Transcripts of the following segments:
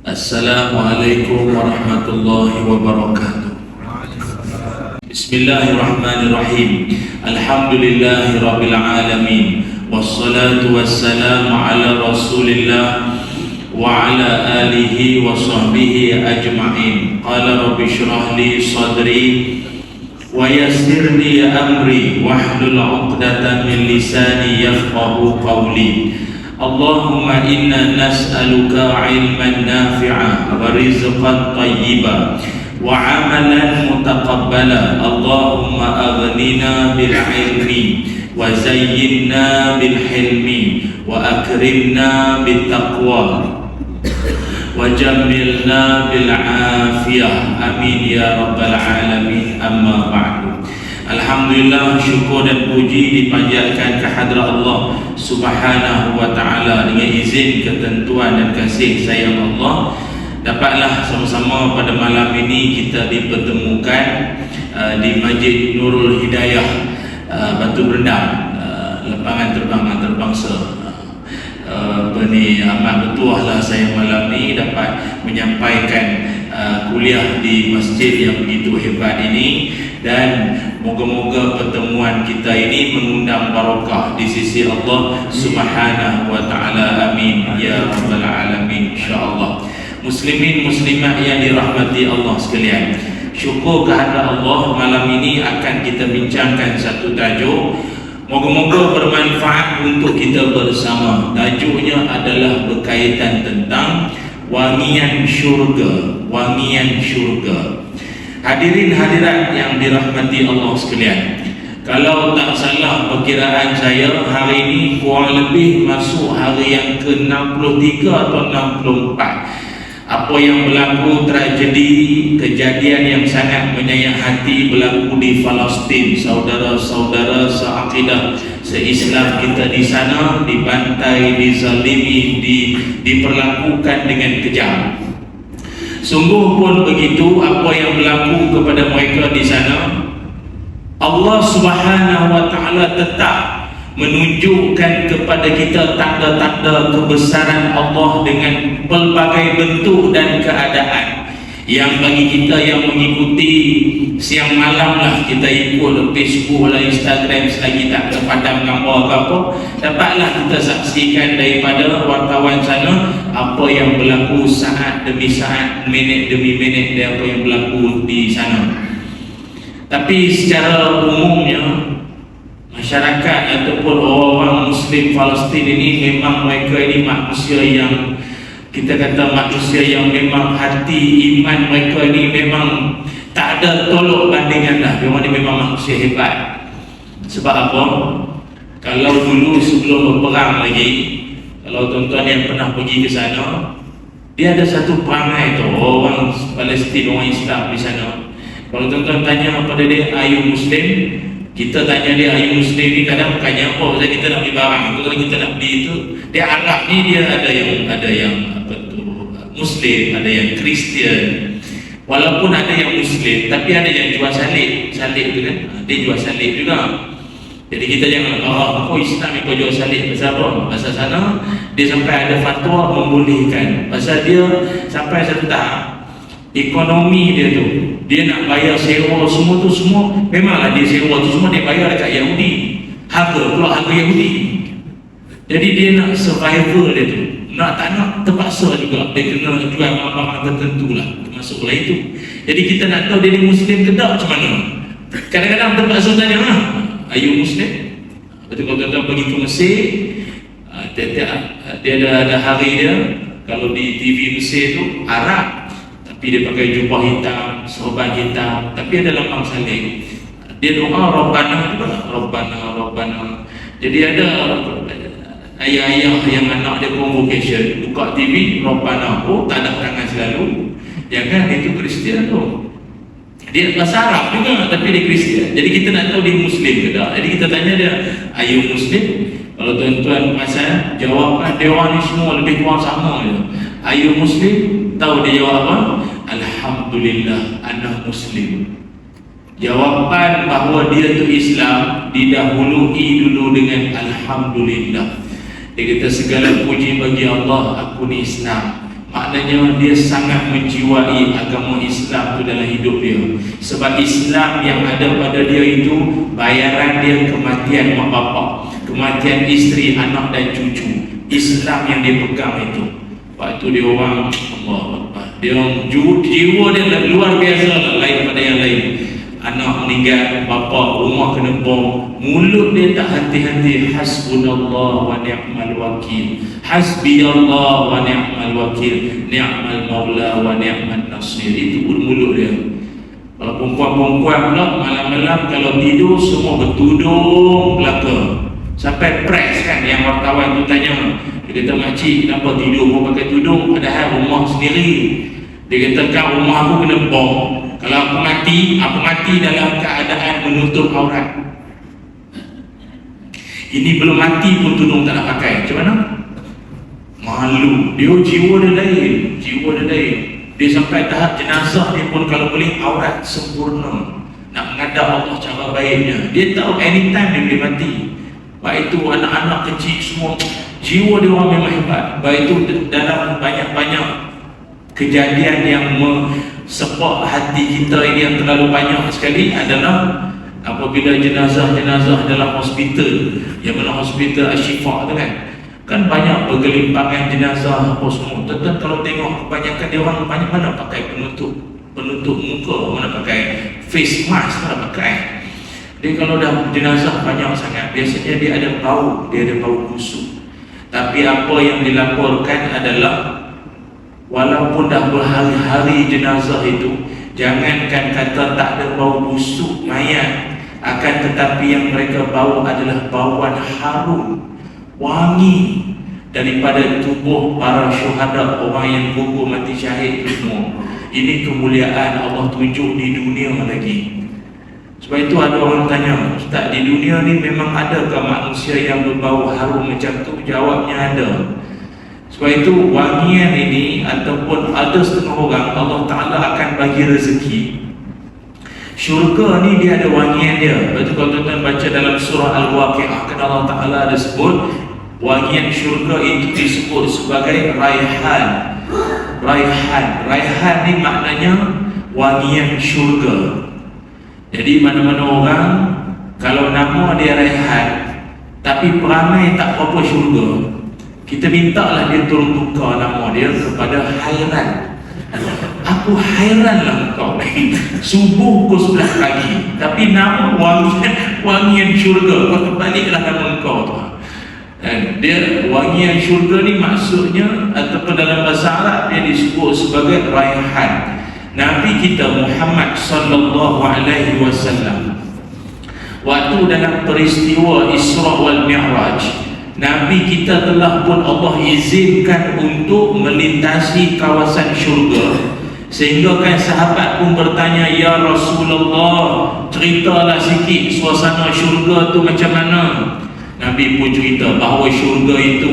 Assalamualaikum warahmatullahi wabarakatuh. Bismillahirrahmanirrahim. Alhamdulillahi rabbil alamin. Wassalatu wassalamu ala rasulillah wa ala alihi wa sahbihi ajma'in. Qala rabbi shrah li sadri wa yassir li amri wahlul 'uqdatam min lisani yafqahu qawli. Allahumma inna nas'aluka ilman nafi'a wa rizqan tayyiba wa amalan mutaqabbala. Allahumma aghnina bil ilmi wa zayyinna bil hilmi wa akrimna bit taqwa wa jammilna bil afiyah. Amin ya rabbal alamin. Amma ba'du. Alhamdulillah, syukur dan puji dipanjatkan kehadrat Allah Subhanahu wa ta'ala. Dengan izin, ketentuan dan kasih sayang Allah, dapatlah sama-sama pada malam ini kita dipertemukan di Masjid Nurul Hidayah, Batu Berendam, lapangan terbang antarabangsa. Amat bertuah lah saya malam ni dapat menyampaikan kuliah di masjid yang begitu hebat ini, dan moga-moga pertemuan kita ini mengundang barakah di sisi Allah Subhanahu wa ta'ala. Amin ya rabbal alamin, insyaallah. Muslimin muslimat yang dirahmati Allah sekalian, syukur kehadrat Allah, malam ini akan kita bincangkan satu tajuk, moga-moga bermanfaat untuk kita bersama. Tajuknya adalah berkaitan tentang wangian syurga. Wangian syurga. Hadirin hadirat yang dirahmati Allah sekalian, kalau tak salah perkiraan saya, hari ini kurang lebih masuk hari yang ke-63 atau 64. Apa yang berlaku, tragedi, kejadian yang sangat menyayat hati berlaku di Palestin. Saudara-saudara seakidah, seislam kita di sana dibantai, dizalimi, diperlakukan dengan kejam. Sungguh pun begitu apa yang berlaku kepada mereka di sana. Allah Subhanahu wa ta'ala tetap menunjukkan kepada kita tanda-tanda kebesaran Allah dengan pelbagai bentuk dan keadaan, yang bagi kita yang mengikuti siang malam lah, kita ikut Facebook lah, Instagram, selagi tak terpadam gambar ke apa, dapatlah kita saksikan daripada wartawan sana apa yang berlaku saat demi saat, minit demi minit, dan apa yang berlaku di sana. Tapi secara umumnya masyarakat ataupun orang Muslim Palestin ini, memang mereka ini manusia yang kita kata manusia yang memang hati iman mereka ini memang tak ada tolok bandingan lah. Memang manusia hebat. Sebab apa? Kalau dulu sebelum berperang lagi, kalau tuan-tuan yang pernah pergi ke sana, dia ada satu perangai tu, orang Palestin, orang Islam di sana. Kalau tuan-tuan tanya pada dia, "Are you Muslim?" Kita tanya dia, "Are you Muslim?" ni kadang bukannya apa, pasal kita nak beli barang. Kalau kita nak beli itu, dia Arab ni dia ada yang apa tu, Muslim, ada yang Kristian. Walaupun ada yang Muslim, tapi ada yang jual salib tu kan, dia jual salib juga. Jadi kita jangan aku Islam ni kau jual salib, pasal apa? Pasal sana dia sampai ada fatwa membolehkan, pasal dia sampai satu tahap ekonomi dia tu, dia nak bayar sewa semua tu, semua memanglah dia sewa tu semua dia bayar dekat Yahudi, harga Yahudi. Jadi dia nak survival dia tu, nak tak nak terpaksa juga dia kena jual barang-barang tertentu lah, termasuklah itu. Jadi kita nak tahu dia ni Muslim ke tak macam mana. Kadang-kadang terpaksa tanya, "Are you Muslim?" Betul, kalau tuan-tuan pergi ke Mesir, dia ada hari dia, kalau di TV Mesir tu Arab, tapi dia pakai jubah hitam, sorban hitam, tapi ada lambang salib. Dia doa Rabbana juga, Rabbana. Jadi ada ayah-ayah yang anak dia convocation, buka TV Rabbana, tak ada tangan selalu. Jangan, itu Kristian tu. Dia bahasa Arab juga, tapi dia Kristian. Jadi kita nak tahu dia Muslim ke tak. Jadi kita tanya dia, "Are you Muslim?" Kalau tuan-tuan perasan, jawapan dia orang ni semua lebih kurang sama je. "Are you Muslim?" Tahu dia jawab apa? "Alhamdulillah, ana Muslim." Jawapan bahawa dia tu Islam didahului dulu dengan Alhamdulillah. Dia kata, "Segala puji bagi Allah, aku ni Islam." Maknanya dia sangat menjiwai agama Islam tu dalam hidup dia. Sebab Islam yang ada pada dia itu bayaran dia kematian mak bapak, kematian isteri, anak dan cucu. Islam yang dia pegang itu. Waktu dia orang Allah Akbar, dia orang jiwa dia luar biasa lah, lain pada yang lain. Anak meninggal, bapa, rumah kena bom, mulut dia tak hati-hati. Hasbunallah wa ni'mal wakil, hasbiyallah wa ni'mal wakil, ni'mal maula wa ni'mal nasir. Itu pun mulut dia. Kalau perempuan-perempuan pula malam-malam kalau tidur semua bertudung belaka. Sampai press kan, yang wartawan tu tanya, dia kata, makcik kenapa tidur pun pakai tudung padahal rumah sendiri. Dia kata, kan rumah aku kena bom, kalau aku mati dalam keadaan menutup aurat. Ini belum mati pun tudung tak nak pakai, macam mana? Malu. Dia jiwa dia lain, dia sampai tahap jenazah dia pun kalau boleh aurat sempurna, nak menghadap Allah cara baiknya. Dia tahu anytime dia boleh mati. Baik itu anak-anak kecil semua, jiwa dia orang memang hebat. Baik itu dalam banyak-banyak kejadian yang sepak hati kita ini yang terlalu banyak sekali adalah apabila jenazah-jenazah dalam hospital, yang mana hospital Ashifa tu kan banyak bergelimpangan jenazah apa semua. Tentu kalau tengok kebanyakan dia orang banyak mana pakai penutup muka, mana pakai face mask, mana pakai. Dia kalau dah jenazah banyak sangat, biasanya dia ada bau busuk. Tapi apa yang dilaporkan adalah walaupun dah berhari-hari jenazah itu, jangankan kata tak ada bau busuk mayat, akan tetapi yang mereka bau adalah bauan harum, wangi daripada tubuh para syuhada, orang yang gugur mati syahid itu semua. Ini kemuliaan Allah tunjuk di dunia lagi. Sebab itu ada orang tanya, Ustaz, di dunia ni memang adakah manusia yang berbau harum macam tu? Jawabnya ada. Sebab itu wangian ini, ataupun ada setengah orang Allah Ta'ala akan bagi rezeki. Syurga ni dia ada wangian dia. Lepas tu kalau tuan-tuan baca dalam surah Al-Waqi'ah, kan Allah Ta'ala ada sebut wangian syurga itu disebut sebagai raihan. Raihan ni maknanya wangian syurga. Jadi mana-mana orang kalau nama dia Raihan tapi perangai tak apa syurga, kita mintalah dia turun tukar nama dia kepada Hairan. Aku hairanlah engkau. Subuh pukul 11 pagi tapi nama wangian syurga, kau terbaliklah nama engkau tu. Dan dia wangian syurga ni maksudnya ataupun dalam bahasa Arab dia disebut sebagai Raihan. Nabi kita Muhammad sallallahu alaihi wasallam waktu dalam peristiwa Isra wal Mi'raj, Nabi kita telah pun Allah izinkan untuk melintasi kawasan syurga, sehingga kan sahabat pun bertanya, ya Rasulullah, ceritalah sikit suasana syurga tu macam mana. Nabi pun cerita bahawa syurga itu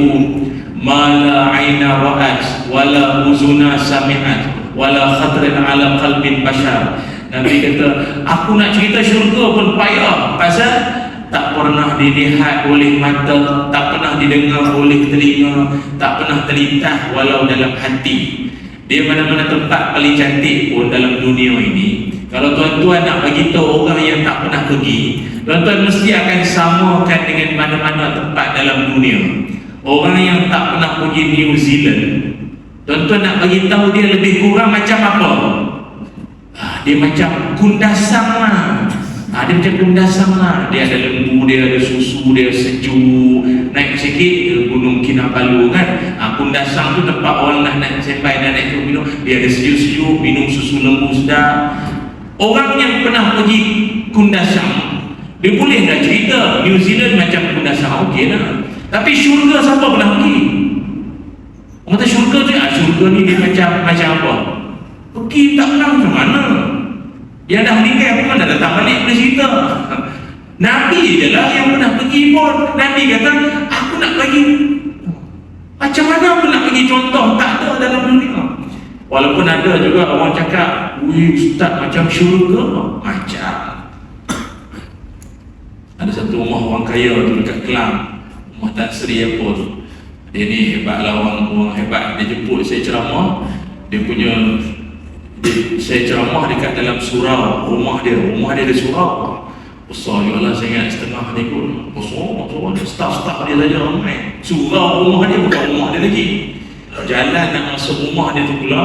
mala aina ra'at wala uzuna sami'at wala khadrin ala qalbin bashar. Nabi kata, aku nak cerita syurga pun payah, pasal tak pernah dilihat oleh mata, tak pernah didengar oleh telinga, tak pernah terlintas walau dalam hati. Dia mana-mana tempat paling cantik pun dalam dunia ini, kalau tuan-tuan nak bagi tahu orang yang tak pernah pergi, tuan-tuan mesti akan samakan dengan mana-mana tempat dalam dunia. Orang yang tak pernah pergi New Zealand, tuan-tuan nak bagi tahu dia lebih kurang macam apa? Dia macam kundasang lah. Dia macam kundasang lah. Dia ada lembu, dia ada susu, dia sejuk. Naik sikit ke Gunung Kinabalu kan. Kundasang tu tempat orang nak sampai dan naik tu minum. Dia ada sejuk-sejuk, minum susu lembu sedap. Orang yang pernah pergi kundasang, dia boleh dah cerita New Zealand macam kundasang, okey lah. Tapi syurga siapa pernah pergi? Orang kata syurga tu, syurga ni dia macam apa? Pergi tak pernah macam mana? Yang dah meninggal pun dah datang balik boleh cerita. Nabi je lah yang pernah pergi pun. Nabi kata, aku nak pergi. Macam mana aku nak pergi contoh? Tak ada dalam dunia. Walaupun ada juga orang cakap, wih Ustaz macam syurga. Macam ada satu rumah orang kaya tu dekat Kelang, rumah Tan Sri apa tu. Dia ni hebatlah, orang hebat. Dia jemput saya ceramah. Saya ceramah dekat dalam surau rumah dia ada surau besar juga lah. Saya ingat setengah ni pun besar, staff dia saja ramai. Surau rumah dia bukan rumah dia lagi. Jalan nak masuk rumah dia tu pula,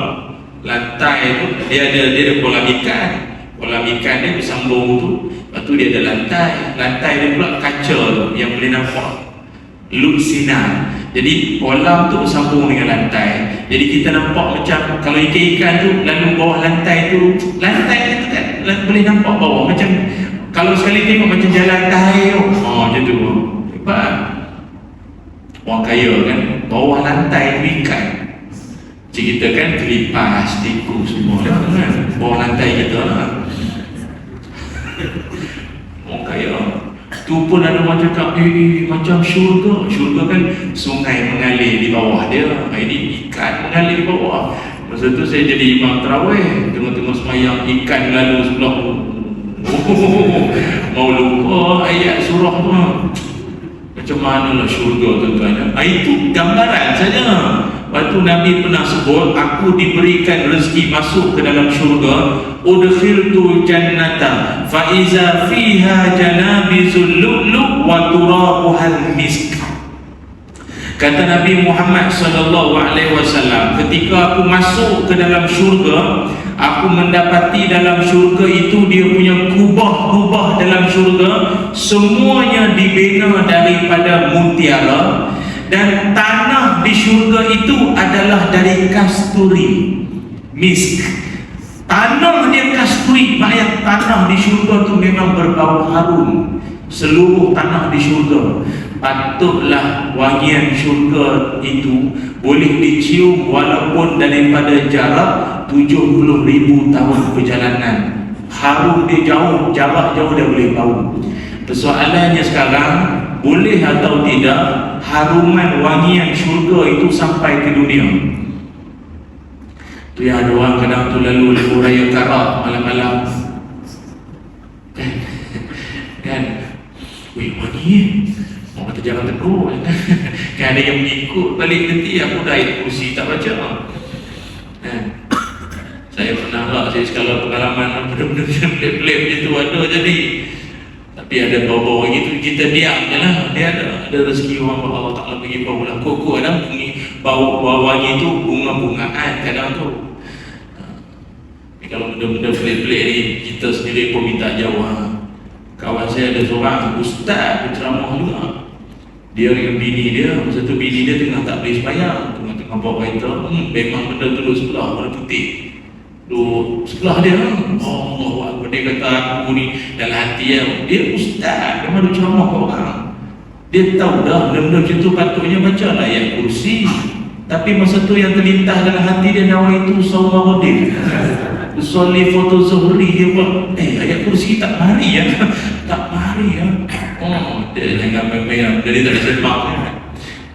lantai tu dia ada kolam ikan dia bersambung tu. Lepas tu dia ada lantai dia pula kaca tu yang boleh nampak loop sinar. Jadi kolam tu bersambung dengan lantai. Jadi kita nampak macam kalau ikan-ikan tu lalu bawah lantai tu kan boleh nampak bawah. Macam kalau sekali tengok macam jalan air tu. Macam tu. Hebat. Orang kaya kan, bawah lantai tu ikan. Macam kita kan terlipas, tikus semua kan. Bawah lantai kita lah. Orang kaya. Tu pun ada orang cakap, macam syurga kan sungai mengalir di bawah dia. Ini ikan mengalir di bawah. Masa tu saya jadi imam tarawih, tengok-tengok semayang, ikan lalu sebelah. Mau lupa ayat surah tu. Macam mana lah syurga tuan-tuan. Itu gambaran saja. Waktu Nabi pernah sebut, aku diberikan rezeki masuk ke dalam syurga. Udkhiltu jannata fa iza fiha janabizul lu'lu' wa turabuhal misk. Kata Nabi Muhammad SAW, ketika aku masuk ke dalam syurga, aku mendapati dalam syurga itu dia punya kubah-kubah dalam syurga semuanya dibina daripada mutiara, dan tanah di syurga itu adalah dari kasturi, misk. Tanah dia kasturi, maknanya tanah di syurga tu memang berbau harum. Seluruh tanah di syurga, patutlah wangian syurga itu boleh dicium walaupun daripada jarak 70,000 tahun perjalanan. Harum dia jauh, jarak jauh dia boleh bau. Persoalannya sekarang, boleh atau tidak haruman wangian syurga itu sampai ke dunia? Tu yang ada orang kadang tu lalu lebuh raya Karak malam-malam kan, weh wangi orang kata jangan tegur kan, ada yang mengikut balik nanti aku dah ayat kursi tak baca kan. Saya pernah lah, saya sekala pengalaman benda-benda pelik-pelik macam tu ada jadi. Tapi ada bau-bau gitu, kita diam je lah. Dia ada rezeki orang, Allah Ta'ala bagi bau lah. Kok kadang bau wangi tu bunga-bungaan kadang tu. Kalau benda-benda pelik-pelik ni, kita sendiri pun minta jauh. Kawan saya ada seorang ustaz berceramah juga. Dia dengan bini dia, masa tu bini dia tengah tak boleh sembahyang, tengah bawa kereta, memang benda tu duduk sebelah, warna putih duduk sebelah dia. Allah, dia kata aku ni dalam hati dia ustaz, dia mahu ceramah ke orang. Dia tahu dah benda-benda macam tu patutnya baca lah ayat kursi. Tapi masa tu yang terlintas dalam hati dia, nawaitu Sawaruddin Usolli foto zuhri, dia buat ayat kursi tak mari ya. Tak mari ya. Dia jangan main-main, jadi tak disebab.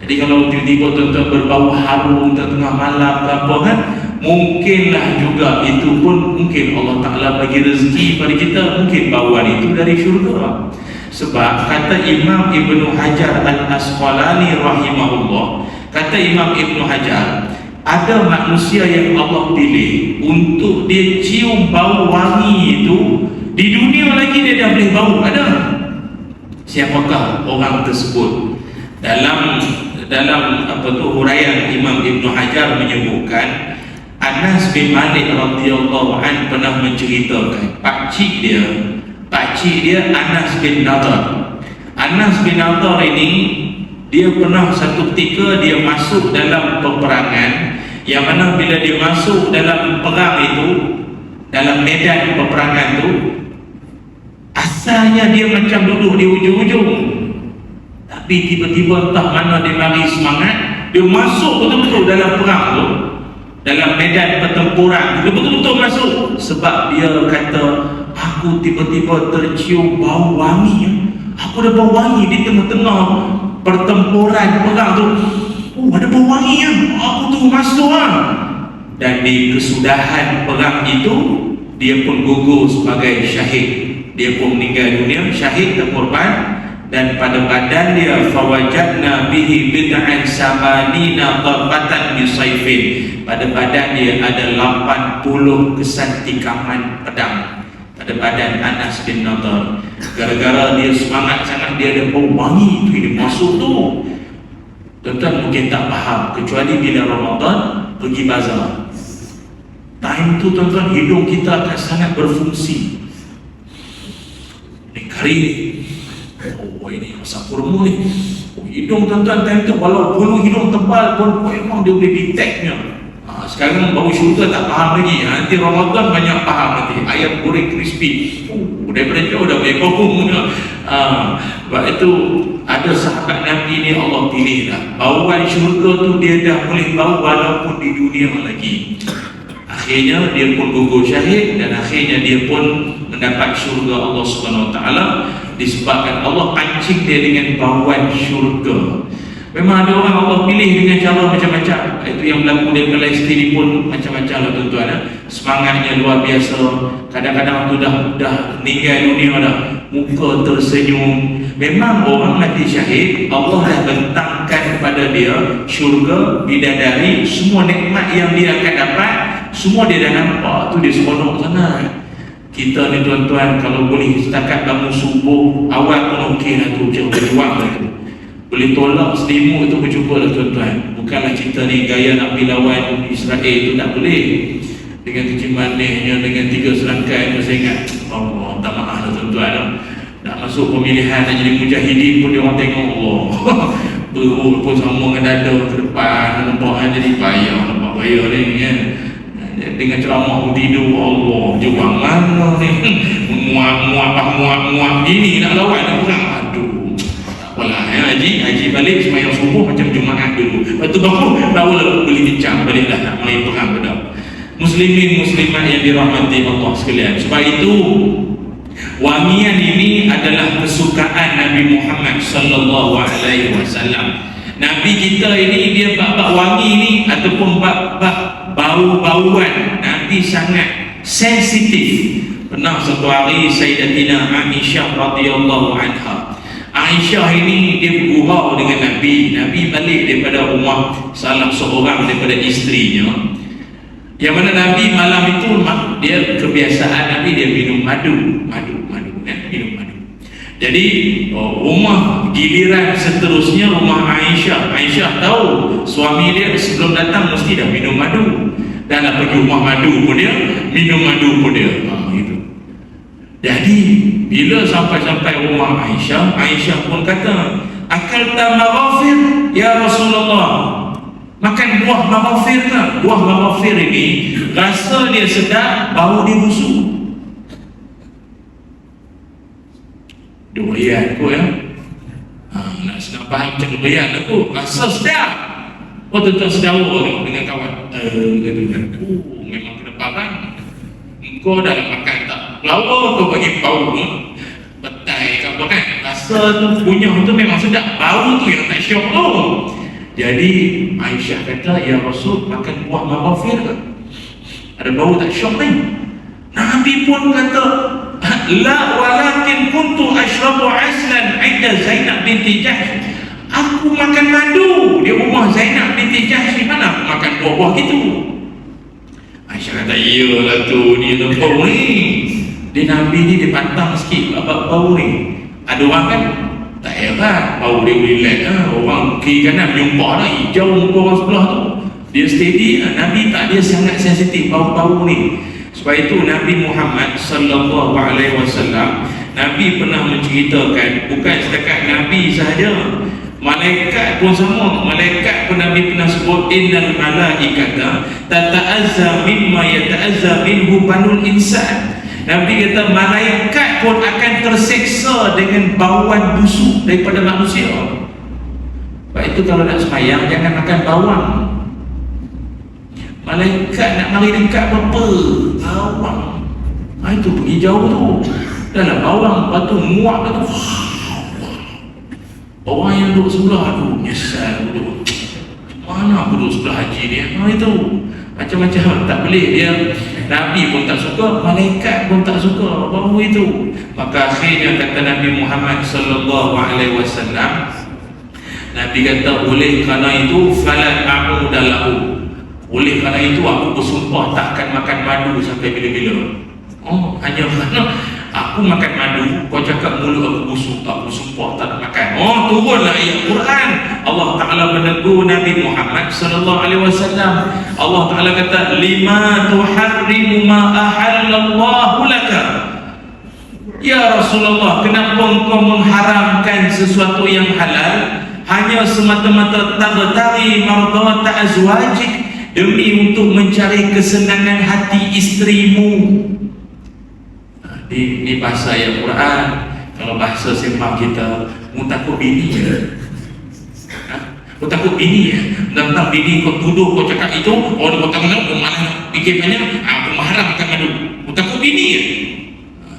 Jadi kalau tiba-tiba tuan-tuan berbau harum tengah malam ke apa kan, mungkinlah juga itu pun mungkin Allah Ta'ala bagi rezeki pada kita, mungkin bauan itu dari syurga. Sebab kata Imam Ibnu Hajar Al-Asqalani rahimahullah, kata Imam Ibnu Hajar, ada manusia yang Allah pilih untuk dia cium bau wangi itu, di dunia lagi dia dah boleh bau. Ada. Siapakah orang tersebut? Dalam apa tu huraian Imam Ibnu Hajar menyebutkan, Anas bin Malik radhiyallahu an pernah menceritakan pakcik dia Anas bin Nadar. Anas bin Nadar ini dia pernah satu ketika dia masuk dalam peperangan, yang mana bila dia masuk dalam perang itu, dalam medan peperangan itu, asalnya dia macam duduk di ujung-ujung, tapi tiba-tiba entah mana dia lari semangat, dia masuk betul-betul dalam perang tu, dalam medan pertempuran, dia betul-betul masuk. Sebab dia kata, aku tiba-tiba tercium bau wangi, aku ada bau wangi di tengah-tengah pertempuran perang tu. Ada bau wangi ya, aku tu masuk lah. Dan di kesudahan perang itu, dia pun gugur sebagai syahid. Dia pun meninggal dunia, syahid dan korban dan pada badan dia fawajadna bihi bid'an samanina darbatan bisaifin, pada badan dia ada 80 kesan tikaman pedang pada badan Anas bin Nadar. Gara-gara dia semangat sangat, dia ada bau wangi tu, dia masuk tu. Tuan-tuan mungkin tak faham, kecuali bila Ramadan pergi bazar. Time tu tuan-tuan hidung kita akan sangat berfungsi. Ni kari ni, oh ini masa kurma ni, oh, hidung tuan-tuan time tu walau bulu hidung tebal pun memang dia boleh detectnya. Sekarang baru syurga tak faham lagi. Nanti Ramadan banyak faham nanti. Ayam goreng crispy, daripada jauh dah boleh bohong. Sebab itu ada sahabat Nabi ni Allah pilih dah. Bauan syurga tu dia dah boleh bau walaupun di dunia lagi. Akhirnya dia pun gugur syahid, dan akhirnya dia pun mendapat syurga Allah SWT disebabkan Allah pancing dia dengan bauan syurga. Memang ada orang Allah pilih dengan cara macam-macam. Itu yang berlaku di Palestin ni pun macam-macam lah tuan-tuan. Semangatnya luar biasa. Kadang-kadang tu dah meninggal dunia dah, muka tersenyum. Memang orang mati syahid, Allah dah bentangkan kepada dia syurga, bidadari, semua nikmat yang dia akan dapat, semua dia dah nampak. Tu dia seronok sangat. Kita ni tuan-tuan, kalau boleh setakat bangun subuh awal pun okey lah tu, macam berjuang lah tu. Boleh tolak selimut itu bercukup lah tuan-tuan. Bukanlah kita ni gaya nak lawan Israel itu, tak boleh. Dengan kecil manisnya, dengan 3 serangkai, saya ingat, Allah, tak maaf lah tuan-tuan. Nak masuk pemilihan, nak jadi mujahidin pun dia orang tengok Allah. Perut pun sama dengan dada ke depan, nampak jadi payah, nampak payah ni kan. Dengan ceramah pun tidur, Allah, juang mana ni. Muak gini nak lawan nak perang. Aduh. Apalah ya, haji balik semayang subuh macam Jumaat dulu. Lepas tu baru boleh bincang baliklah nak main perang pada muslimin muslimat yang dirahmati Allah sekalian. Sebab itu wangian ini adalah kesukaan Nabi Muhammad sallallahu alaihi wasallam. Nabi kita ini dia bab wangi ni ataupun bab bau-bauan, Nabi sangat sensitif. Pernah satu hari Sayyidatina Aisyah radhiyallahu anha, Aisyah ini dia bergurau dengan Nabi. Nabi balik daripada rumah salah seorang daripada isterinya, yang mana Nabi malam itu dia kebiasaan Nabi dia minum madu minum madu. Jadi rumah giliran seterusnya rumah Aisyah. Aisyah tahu suami dia sebelum datang mesti dah minum madu, dan nak pergi rumah madu pun dia minum madu pun dia. Itu. Jadi bila sampai rumah Aisyah, Aisyah pun kata, "Akalta maghafir ya Rasulullah?" Makan buah maghafir ke? Buah maghafir ini rasa dia sedap, bau dia busuk. Durian kot ya. Nak senang faham macam durian aku, rasa sedap. Oh tuan-tuan sedawa dengan kawan. Memang kena parang. Kau dah makan tak? Lawa kau bagi bau petai ke apa kan? Rasa tu kunyah tu memang sedap, bau tu yang tak syok tu. Jadi Aisyah kata, "Ya Rasul, makan buah maghafir ke? Ada bau tak syok ni?" Nabi pun kata, "La walakin kuntu ashrabu aslan 'inda Zainab binti Jahsh." Aku makan madu di rumah Zainab binti Jahsh. Di mana aku makan buah-buah gitu? Aisyah kata, "Iyalah tu, dia tu bau ni." Di Nabi ni dia pantang sikit apa bau ni. Ada orang kan tak hebat, bau dia boleh lag. Orang kiri kanan menyumpah dah, hijau muka orang sebelah tu. Dia steady. Nabi tak, dia sangat sensitif bau-bau ni. Sebab itu Nabi Muhammad sallallahu alaihi wasallam, Nabi pernah menceritakan, bukan setakat Nabi sahaja, malaikat pun sama. Malaikat pun Nabi pernah sebut, "Innal malaikata tata'azza mimma yata'azza minhu banul insan." Nabi kata malaikat pun akan terseksa dengan bauan busuk daripada manusia. Sebab itu kalau nak sembahyang jangan makan bawang. Malaikat nak mari dekat berapa? Bawang. Itu pergi jauh tu. Dalam bawang, lepas tu muak tu. Orang yang duduk sebelah tu nyesal duduk. Mana aku duduk sebelah haji dia? Itu macam-macam tak boleh dia. Nabi pun tak suka, malaikat pun tak suka bau itu. Maka akhirnya kata Nabi Muhammad sallallahu alaihi wasallam, Nabi kata, oleh kerana itu falan a'udalahu, oleh kerana itu aku bersumpah tak akan makan madu sampai bila-bila. Oh, hanya kerana aku makan madu, kau cakap mulut aku busuk, aku sumpah tak nak makan. Oh, turunlah ayat Quran. Allah Ta'ala menegur Nabi Muhammad sallallahu alaihi wasallam. Allah Ta'ala kata, lima tuharrimu ma ahallallahu laka. Ya Rasulullah, kenapa engkau mengharamkan sesuatu yang halal hanya semata-mata tabtaghi mardata azwajik, demi untuk mencari kesenangan hati isterimu? Ini bahasa yang Quran. Kalau bahasa sembah kita, mu takut bini ya? Mu takut bini ya? Tentang bini kau tuduh, kau cakap itu, oh kau tak kenal, kau mana fikir banyak, aku mengharamkan madu. Mu takut bini ya?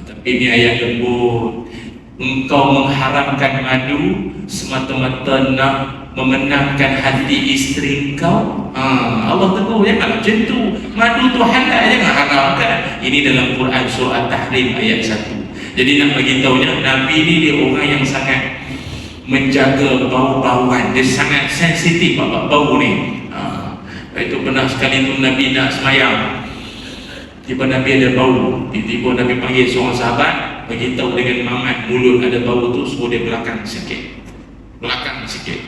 Tapi ini ayat lembut. Engkau mengharamkan madu semata-mata nak memenangkan hati isteri kau. Allah tegur, jangan macam tu. Madu tu halal, jangan haramkan. Ini dalam Quran surah Tahrim ayat 1. Jadi nak bagi tahunya, Nabi ni dia orang yang sangat menjaga bau-bauan. Dia sangat sensitif bau ni. Itu pernah sekali tu Nabi nak semayang, tiba Nabi ada bau. Tiba-tiba Nabi panggil seorang sahabat, bagi tahu dengan Muhammad mulut ada bau tu, suruh dia belakang sikit. Belakang sikit.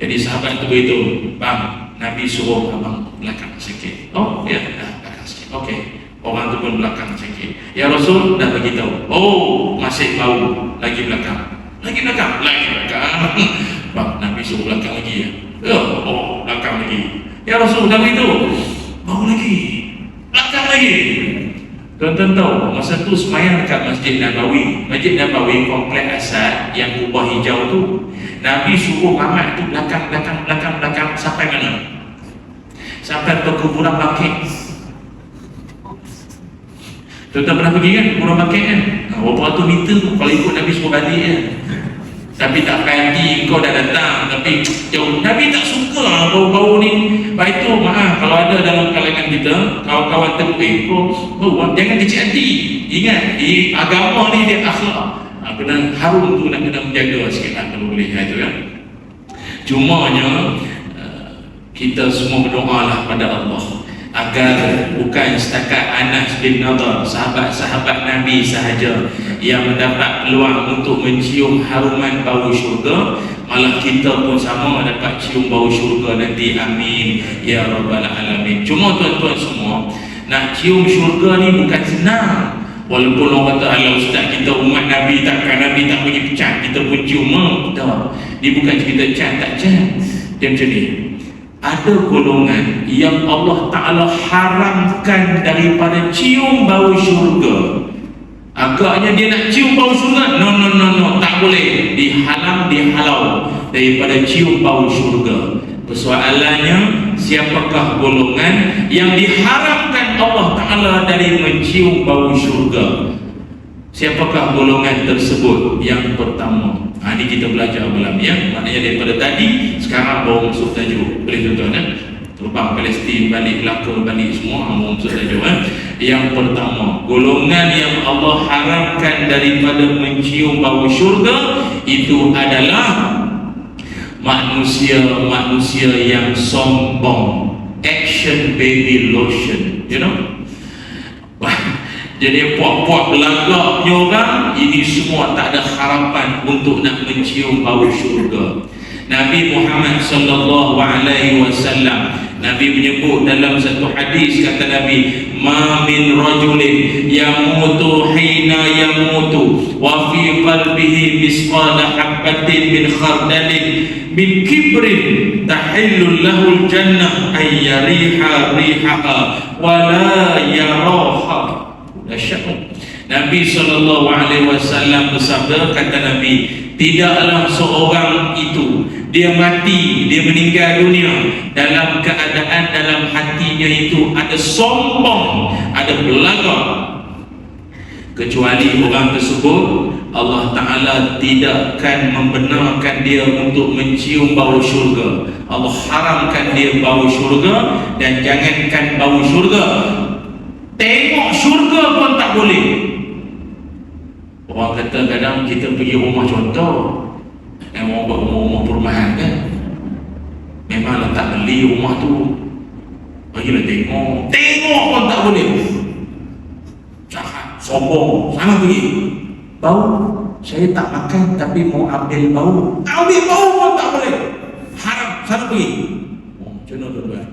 Jadi sahabat tu beritahu, bang, Nabi suruh abang belakang sikit. Oh ya, belakang sikit. Okey. Orang tu pun belakang sikit. Ya Rasul, dah bagi tahu. Oh, masih bau. Lagi belakang. Lagi belakang. Lagi belakang. Bang, Nabi suruh belakang lagi ya. Oh, belakang lagi. Ya Rasul, dah beritahu. Bau lagi. Belakang lagi. Tuan-tuan tahu, masa tu semayang dekat Masjid Nabawi. Masjid Nabawi, komplek asal yang kubah hijau tu, Nabi suruh Muhammad tu belakang sampai mana? Sampai perkuburan Baqi'. Tuan-tuan pernah pergi kan kuburan Baqi' kan? Berapa ratus meter tu, kalau ikut Nabi suruh balik kan? Tapi tak hati kau dah datang, tapi jauh. Nabi tak suka bau-bau ni. Baik tu, maaf kalau ada dalam kalangan kita kawan-kawan terbuik, jangan kecil hati. Ingat, di agama ni dia akhlak. Kena harum tu, nak kena menjaga sikit lah kalau boleh itu kan. Cumanya kita semua berdoa lah pada Allah agar bukan setakat Anas bin Nadar, sahabat-sahabat Nabi sahaja yang mendapat peluang untuk mencium haruman bau syurga, malah kita pun sama dapat cium bau syurga nanti. Amin ya rabbal alamin. Cuma tuan-tuan semua, nak cium syurga ni bukan senang. Walaupun orang kata, alah ustaz, kita umat Nabi, takkan Nabi tak bagi pecat, kita pun cium. Tak, dia bukan cerita cat tak cat. Dia macam ni, ada golongan yang Allah Ta'ala haramkan daripada cium bau syurga. Agaknya dia nak cium bau syurga, no, tak boleh. Dihalau daripada cium bau syurga. Persoalannya, siapakah golongan yang diharamkan Allah Ta'ala dari mencium bau syurga? Siapakah golongan tersebut? Yang pertama, ini kita belajar malam ya. Maknanya daripada tadi, sekarang baru masuk tajuk. Boleh tuan-tuan terbang Palestin, balik Melaka, balik semua, baru masuk tajuk Yang pertama, golongan yang Allah haramkan daripada mencium bau syurga itu adalah manusia yang sombong. Action baby lotion, you know. Jadi puak-puak belagaknya orang ini semua tak ada harapan untuk nak mencium bau syurga. Nabi Muhammad sallallahu alaihi wasallam, Nabi menyebut dalam satu hadis, kata Nabi, ma min rajulin yamutu hina yamutu wa fi qalbihi misqala habatin min khardalin min kibrin tahillu lahul jannah ay yariha rihaha wa la yaraha. Nabi SAW bersabda, kata Nabi, tidaklah seorang itu dia mati, dia meninggal dunia dalam keadaan dalam hatinya itu ada sombong, ada belagak, kecuali orang tersebut Allah Ta'ala tidakkan membenarkan dia untuk mencium bau syurga. Allah haramkan dia bau syurga, dan jangankan bau syurga, Tengok syurga pun tak boleh. Orang kata kadang kita pergi rumah contoh, orang buat rumah perumahan kan, memang letak beli rumah tu, bagilah tengok pun tak boleh. Jahat, sombong, sana pergi. Bau, saya tak makan tapi mau ambil bau pun tak boleh. Haram, sana pergi. Macam mana tuan-tuan?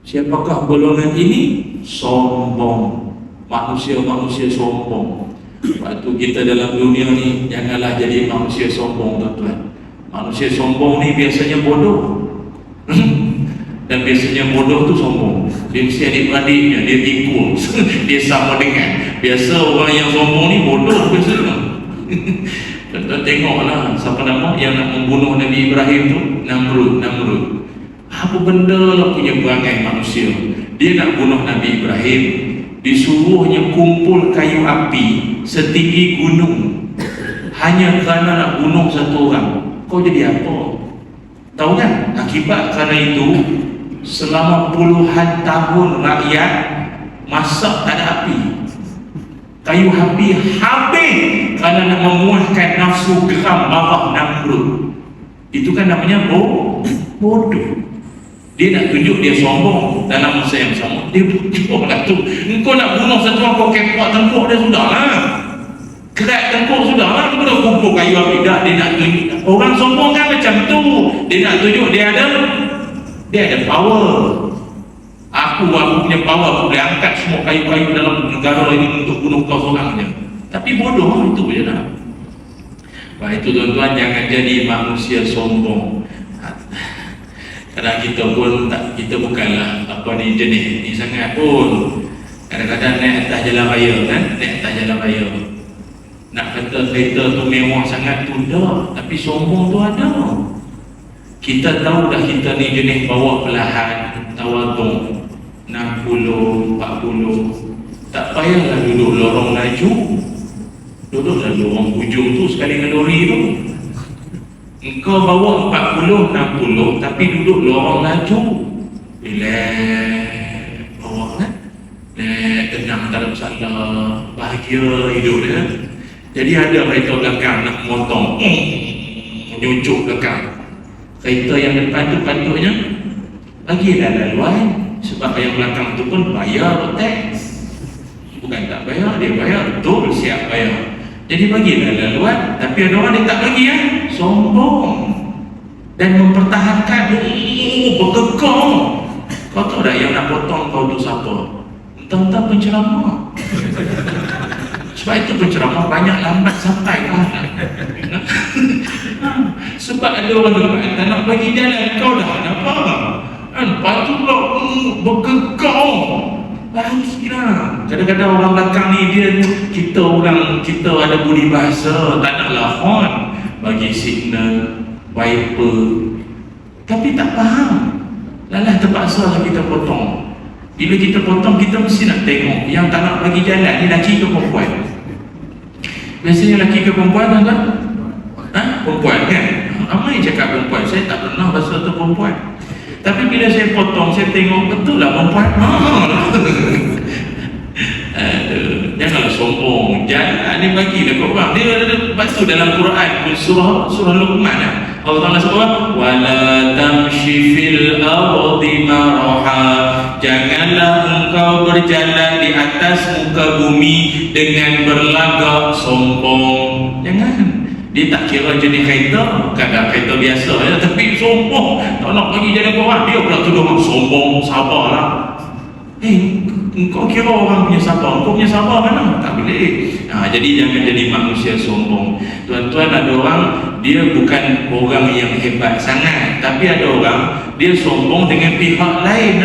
Siapakah golongan ini? Sombong. Manusia sombong. Waktu kita dalam dunia ni, janganlah jadi manusia sombong, tuan-tuan. Manusia sombong ni biasanya bodoh. Dan biasanya bodoh tu sombong. Dia mesti adik-beradiknya, dia equal. Dia sama dengan. Biasa orang yang sombong ni bodoh biasanya. Tuan-tuan tengoklah, siapa nama yang nak membunuh Nabi Ibrahim tu? Namrud. Apa benda lah punya perangai manusia. Dia nak bunuh Nabi Ibrahim, disuruhnya kumpul kayu api setinggi gunung hanya kerana nak bunuh satu orang. Kau jadi apa? Tahu kan? Akibat kerana itu selama puluhan tahun rakyat masak tak ada api. Kayu api habis kerana nak memuaskan nafsu geram marah Namrud. Itu kan namanya bodoh. Dia nak tunjuk dia sombong. Dalam masa yang sama dia bodoh lah tu. Engkau nak bunuh satu orang, kau kepak tengkuk dia sudah lah, kerat tengkuk sudah lah. Kau dah kumpul kayu api dah. Dia nak tunjuk. Orang sombong kan macam tu. Dia nak tunjuk dia ada power. Aku punya power. Aku boleh angkat semua kayu-kayu dalam negara ini untuk bunuh kau seorang je. Tapi bodoh itu je lah. Baik, itu tuan-tuan, jangan jadi manusia sombong. Kadang kita pun tak, kita bukanlah apa ni jenis ni sangat pun. Kadang-kadang naik atas jalan raya kan, nak kata kereta tu mewah sangat tu dah, tapi sombong tu ada. Kita tahu dah kita ni jenis bawa perlahan, tawaduk, 60, 40. Tak payahlah duduk lorong laju. Duduklah lorong hujung tu sekali dengan lori tu. Engkau bawa 40, 60 tapi duduk lorong laju. Relax, bawa kan? Tenang, tak ada masalah, bahagia hidup dia. Jadi ada kereta belakang nak motong, menyucuk belakang. Kereta yang depan tu patutnya bagilah laluan, sebab yang belakang tu pun bayar teks. Bukan tak bayar, dia bayar, betul siap bayar. Jadi bagilah laluan, tapi ada orang dia tak bagi sombong dan mempertahankan, berkekang. Kau tahu tak yang nak potong kau tu siapa? Entah-entah penceramah. Sebab itu penceramah banyak lambat sampai lah. Sebab ada orang dekat tak nak bagi jalan, kau dah kenapa? Patutlah berkekang. Bahagilah. Kadang-kadang orang belakang ni kita ada budi bahasa, tak nak lahon, bagi signal, wiper, tapi tak faham. Lalah terpaksa lah kita potong. Bila kita potong, kita mesti nak tengok yang tak nak bagi jalan ni lelaki ke perempuan. Biasanya lelaki ke perempuan, tuan-tuan? Perempuan kan? Ramai cakap perempuan. Saya tak pernah rasa tu perempuan. Tapi bila saya potong, saya tengok betul lah perempuan. Janganlah sombong. Jangan ni bagilah kau faham. Dia lepas tu dalam Quran surah Luqman Allah Ta'ala sebut wala tamshi fil ardi maraha. Janganlah engkau berjalan di atas muka bumi dengan berlagak sombong. Jangan. Dia tak kira jenis kereta, kadang kereta biasa ya, tapi sombong, tak nak bagi jalan korang. Dia pula tuduh orang sombong, sabarlah. Kau kira orang punya sabar, kau punya sabar mana? Tak boleh. Jadi jangan jadi manusia sombong. Tuan-tuan, ada orang dia bukan orang yang hebat sangat, tapi ada orang dia sombong dengan pihak lain.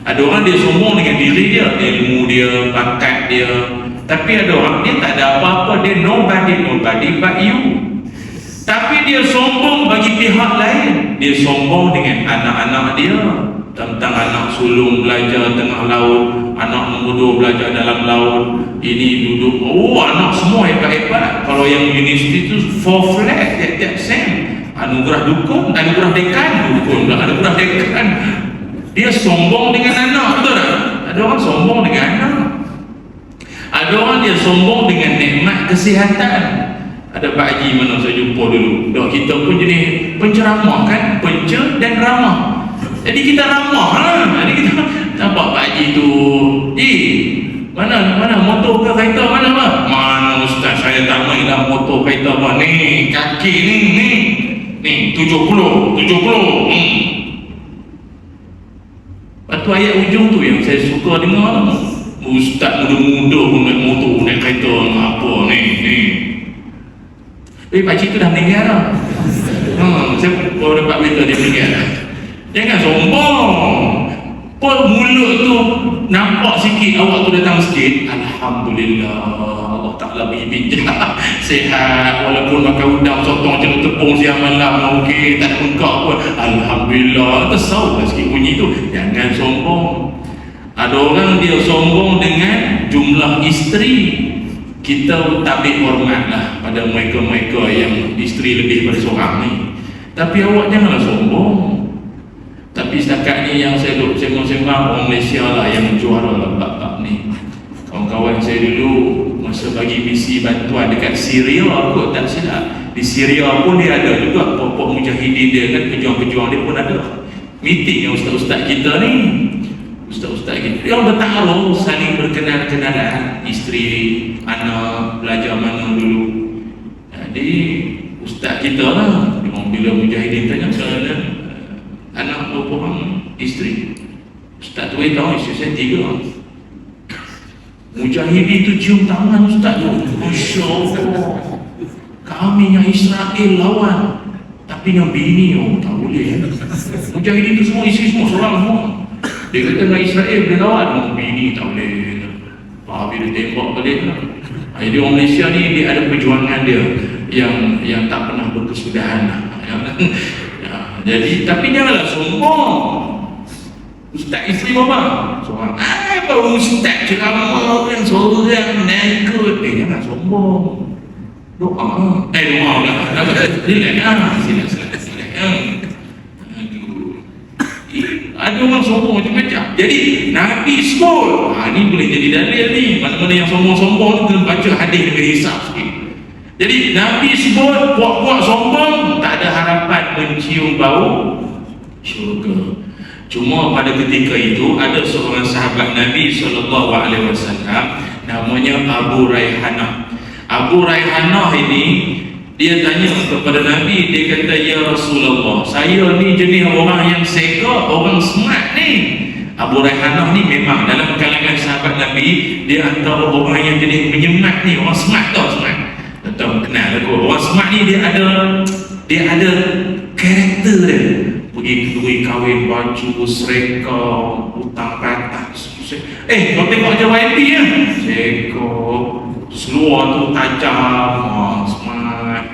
Ada orang dia sombong dengan diri dia, ilmu dia, bakat dia. Tapi ada orang dia tak ada apa-apa, dia nobody but you. Tapi dia sombong bagi pihak lain. Dia sombong dengan anak-anak dia, tentang anak sulung belajar tengah laut, anak nombor 2 belajar dalam laut, ini duduk, anak semua hebat-hebat. Kalau yang universiti itu 4 flat, that same. Anugerah dukun, anugerah dekan. Dia sombong dengan anak, betul tak? Ada orang sombong dengan sombong dengan nikmat kesihatan. Ada Pak Haji mana saya jumpa dulu, dok, kita pun jenis penceramah kan, pencer dan ramah. Jadi kita ramah lah. Jadi kita nampak Pak Haji tu, mana motor ke kereta mana Pak? Mana Ustaz, saya tak main lah motor kereta Pak. Ni kaki ni 70. Lepas tu ayat ujung tu yang saya suka dengar lah. Ustaz muda-muda pun naik motor, naik kereta, apa ni. Pakcik tu dah meninggal dah. Saya baru dapat berita dia meninggal dah. Jangan sombong. Mulut tu nampak sikit awak tu datang masjid, Alhamdulillah, Allah Ta'ala beri bijak, sihat, walaupun makan udang sotong macam tepung siang malam, okey, tak ada bengkak pun, Alhamdulillah. Tersau lah sikit bunyi tu. Jangan sombong. Ada orang dia sombong dengan jumlah isteri. Kita tabik hormatlah pada mereka-mereka yang isteri lebih daripada seorang ni. Tapi awak janganlah sombong. Tapi setakat ni yang saya duduk sembang-sembang, orang Malaysia lah yang juara lah bab-bab ni. Kawan-kawan saya dulu masa bagi misi bantuan dekat Syria kot, tak silap. Di Syria pun dia ada juga pokok mujahidin dia kan, pejuang-pejuang dia pun ada meeting yang ustaz-ustaz kita ni. Ustaz-ustaz kita, dia orang bertaruh, saling berkenal-kenalan, isteri, anak, belajar mana dulu. Jadi ustaz kita lah, bila mujahidin tanya soalan, anak berapa orang, isteri. Ustaz tu tahu isteri saya 3. Mujahidin tu cium tangan ustaz tu, Masya Allah, kami yang Israel lawan, tapi yang bini tak boleh. Mujahidin tu semua isteri semua seorang semua. Dia kata dengan Israel dia lawan, bini tak boleh. Habis dia tembak balik lah. Jadi orang Malaysia ni dia ada perjuangan dia yang tak pernah berkesudahan lah. Jadi tapi janganlah sombong. Ustaz isteri berapa? Seorang. Baru ustaz ceramah yang seorang nak ikut. Jangan sombong. Doa. Doa lah. Silakan. Ada orang sombong macam-macam. Jadi Nabi sebut, ni boleh jadi dalil ni. Mana-mana yang sombong-sombong tu kena baca hadis dengan hisap sikit. Jadi Nabi sebut puak-puak sombong tak ada harapan mencium bau syurga. Cuma pada ketika itu ada seorang sahabat Nabi SAW, namanya Abu Raihanah. Abu Raihanah ini dia tanya kepada Nabi, dia kata, ya Rasulullah, saya ni jenis orang yang seka, orang smart ni. Abu Raihanah ni memang dalam kalangan sahabat Nabi, dia antara orang yang jenis penyemat ni, orang smart tau, smart. Tahu kenal aku. Orang smart ni dia ada karakter dia. Pergi kedui kahwin baju, sereka, hutang patah. Kau tengok je YP ya? Sereka, seluar tu tajam, smart,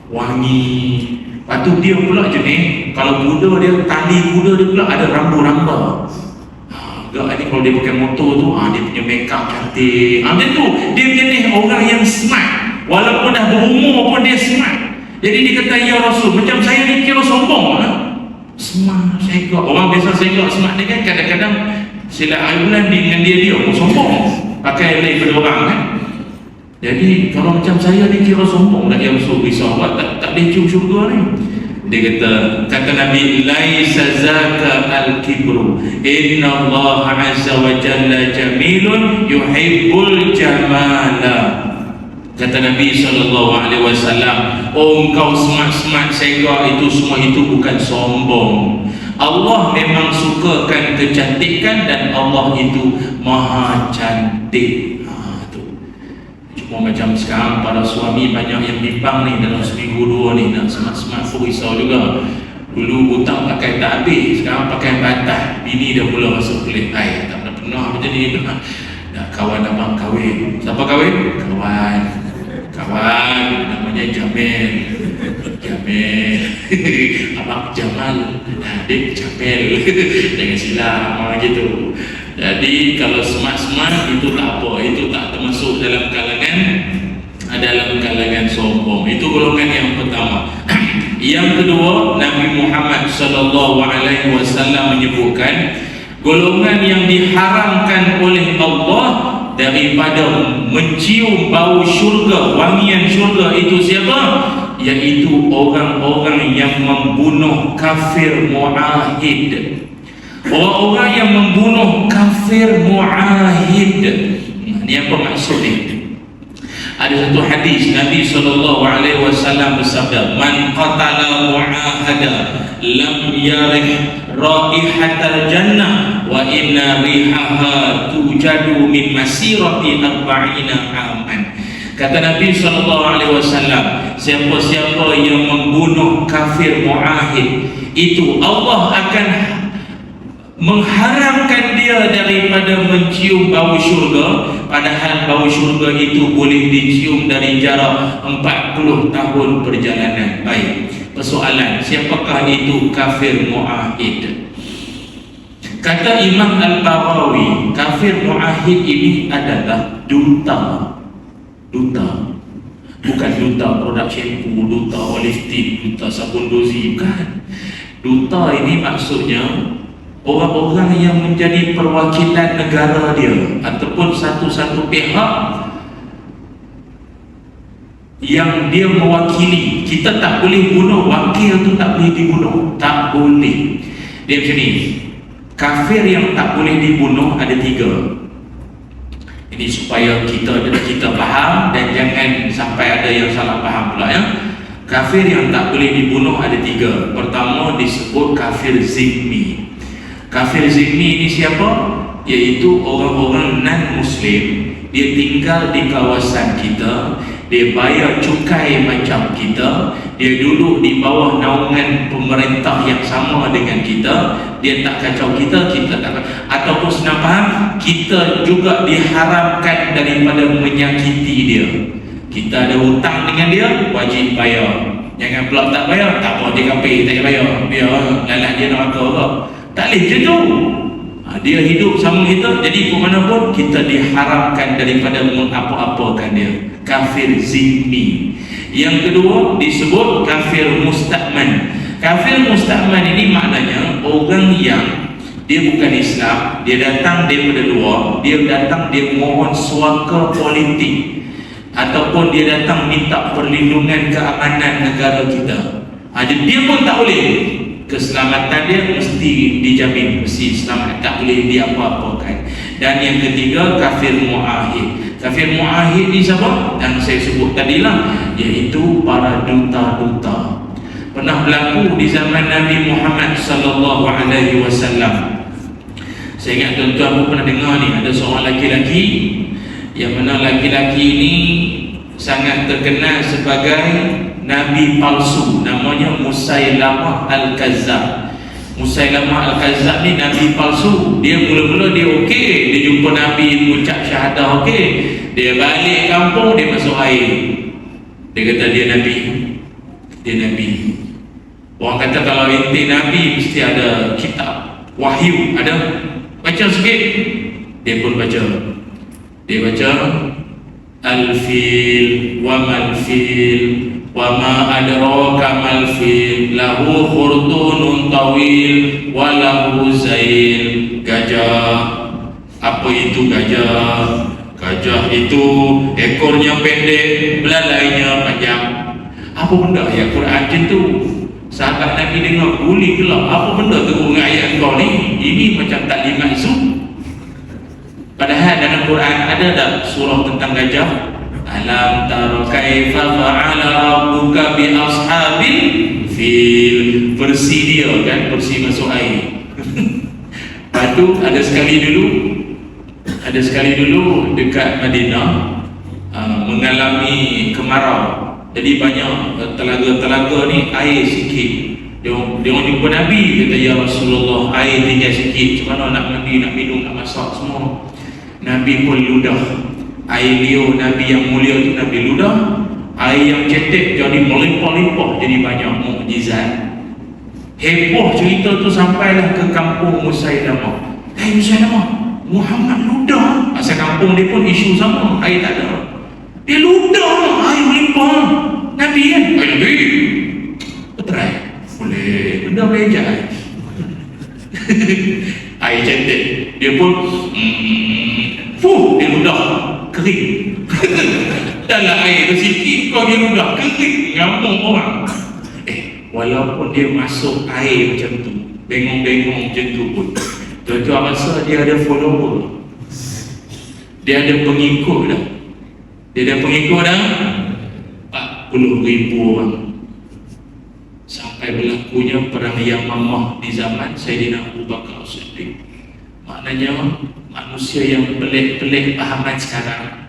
wangi. Lepas tu dia pula jenis, kalau kuda dia, tali kuda dia pula ada rambu-ramba. Ni kalau dia pakai motor tu, dia punya make up cantik. Dia tu, dia jenis orang yang smart. Walaupun dah berumur pun dia smart. Jadi dia kata, ya Rasul, macam saya ni kira sombong lah. Smart, segak. Orang biasa segak smart ni kan kadang-kadang sila ayunan dengan dia pun sombong, pakai lain pada orang kan. Jadi kalau macam saya ni kira sombong dah, ya Rasul, risau tak boleh cium syurga ni. Dia kata Nabi, laisa zaka al-kibru, inna Allah azza wa jalla jamilun yuhibbul jamala. Kata Nabi SAW, engkau smart-smart segak itu semua itu bukan sombong. Allah memang sukakan kecantikan dan Allah itu maha cantik. Cuma macam sekarang para suami banyak yang bimbang ni dalam seminggu dua ni nak smart-smart pun risau juga. Dulu hutang pakai tak habis, sekarang pakai batas. Bini dah mula rasa pelik air, tak pernah macam ni. Kawan abang kahwin. Siapa kahwin? Kawan namanya Jamil. Abang Jamal, adik Jamil. Jangan silap gitu. Jadi kalau smart-smart itu tak apa, itu tak termasuk dalam kalangan sombong. Itu golongan yang pertama. Yang kedua, Nabi Muhammad SAW menyebutkan golongan yang diharamkan oleh Allah daripada mencium bau syurga, wangian syurga itu siapa? Iaitu orang-orang yang membunuh kafir mu'ahid. Orang-orang yang membunuh kafir mu'ahid. Ini apa maksud ni? Ada satu hadis Nabi SAW bersabda, "Man qatala mu'ahada lam yarih raihatal jannah wa inna rihaha tujadu min masirati arba'ina aman." Kata Nabi SAW, siapa-siapa yang membunuh kafir mu'ahid, itu Allah akan mengharamkan dia daripada mencium bau syurga, padahal bau syurga itu boleh dicium dari jarak 40 tahun perjalanan. Baik, persoalan, siapakah itu kafir mu'ahid? Kata Imam Al-Barawi, kafir mu'ahid ini adalah duta. Bukan duta produk shampoo, duta olive tint, duta sabun dozi, bukan. Duta ini maksudnya orang-orang yang menjadi perwakilan negara dia, ataupun satu-satu pihak yang dia mewakili. Kita tak boleh bunuh wakil tu, tak boleh dibunuh, tak boleh. Dia macam ni, kafir yang tak boleh dibunuh ada 3. Ini supaya kita faham dan jangan sampai ada yang salah faham pula ya. Kafir yang tak boleh dibunuh ada 3. Pertama disebut kafir zimmi. Kafir zimmi ini siapa? Iaitu orang-orang non-Muslim. Dia tinggal di kawasan kita, dia bayar cukai macam kita, dia duduk di bawah naungan pemerintah yang sama dengan kita, dia tak kacau kita, kita tak, ataupun senang faham, kita juga diharamkan daripada menyakiti dia. Kita ada hutang dengan dia, wajib bayar. Jangan pula tak bayar, tak apa, dia kafir, tak bayar, biar lalat dia neraka ke. Tak boleh macam tu. Dia hidup sama kita, jadi ke mana pun kita diharamkan daripada mengapa-apakan dia. Kafir zimmi. Yang kedua disebut kafir musta'man. Kafir musta'man ini maknanya orang yang dia bukan Islam, dia datang daripada luar, dia datang, dia mohon suaka politik, ataupun dia datang minta perlindungan keamanan negara kita. Jadi dia pun tak boleh. Keselamatan dia mesti dijamin, mesti selamat, tak boleh diapa-apakan. Dan yang ketiga kafir mu'ahid. Kafir mu'ahid ni siapa? Dan saya sebut tadilah, iaitu para duta-duta. Pernah berlaku di zaman Nabi Muhammad sallallahu alaihi wasallam. Saya ingat tuan-tuan pun pernah dengar ni, ada seorang laki-laki yang mana laki-laki ini sangat terkenal sebagai nabi palsu, namanya Musailamah Al-Kazzab. Musailamah Al-Kazzab ni nabi palsu. Dia mula-mula dia okey, dia jumpa nabi mengucap syahadah okey, dia balik kampung, dia masuk air, dia kata dia nabi. Orang kata kalau inti nabi mesti ada kitab wahyu, ada, baca sikit. Dia pun baca, dia baca al-fil wa mal-fil wa ma adraka mal-fil lahu khurtunun tawil wa lahu zail. Gajah. Apa itu gajah? Gajah itu ekornya pendek, belalainya panjang. Apa benda ayat Quran macam tu? Sahabat Nabi dengar guli gelap. Apa benda tu ayat kau ni? Ini macam taklimat isu. Padahal dalam Quran ada tak surah tentang gajah? Alam tara kaifa fa'ala rabbuka bi ashabil fil. Versi dia kan, versi masuk air. Lepas tu ada sekali dulu dekat Madinah mengalami kemarau. Jadi banyak telaga-telaga ni air sikit. Dia orang jumpa Nabi, kata ya Rasulullah, air tinggal sikit, macam mana nak mandi, nak minum, nak masak semua. Nabi pun ludah. Air liur Nabi yang mulia tu Nabi ludah. Air yang cetek jadi melimpah-limpah, jadi banyak mukjizat. Heboh cerita tu sampailah ke kampung Musailamah. Musailamah, Muhammad ludah. Asal kampung dia pun isu sama, air tak ada. Dia ludah, air melimpah. Nabi kan? Nabi berterai. Boleh, benda boleh ajak. Air cetek. Dia pun dia ludah kering. Dalam air tu sikit kau dia ludah kering, ngamuk orang. Walaupun dia masuk air macam tu, bengong-bengong macam tu pun, tuan-tuan rasa dia ada follower, dia ada pengikut dah. Dia ada pengikut dah 40,000 orang. Sampai berlakunya perang Yamamah di zaman Sayyidina Abu Bakar Siddiq. Maknanya manusia yang pelik-pelik pahaman sekarang,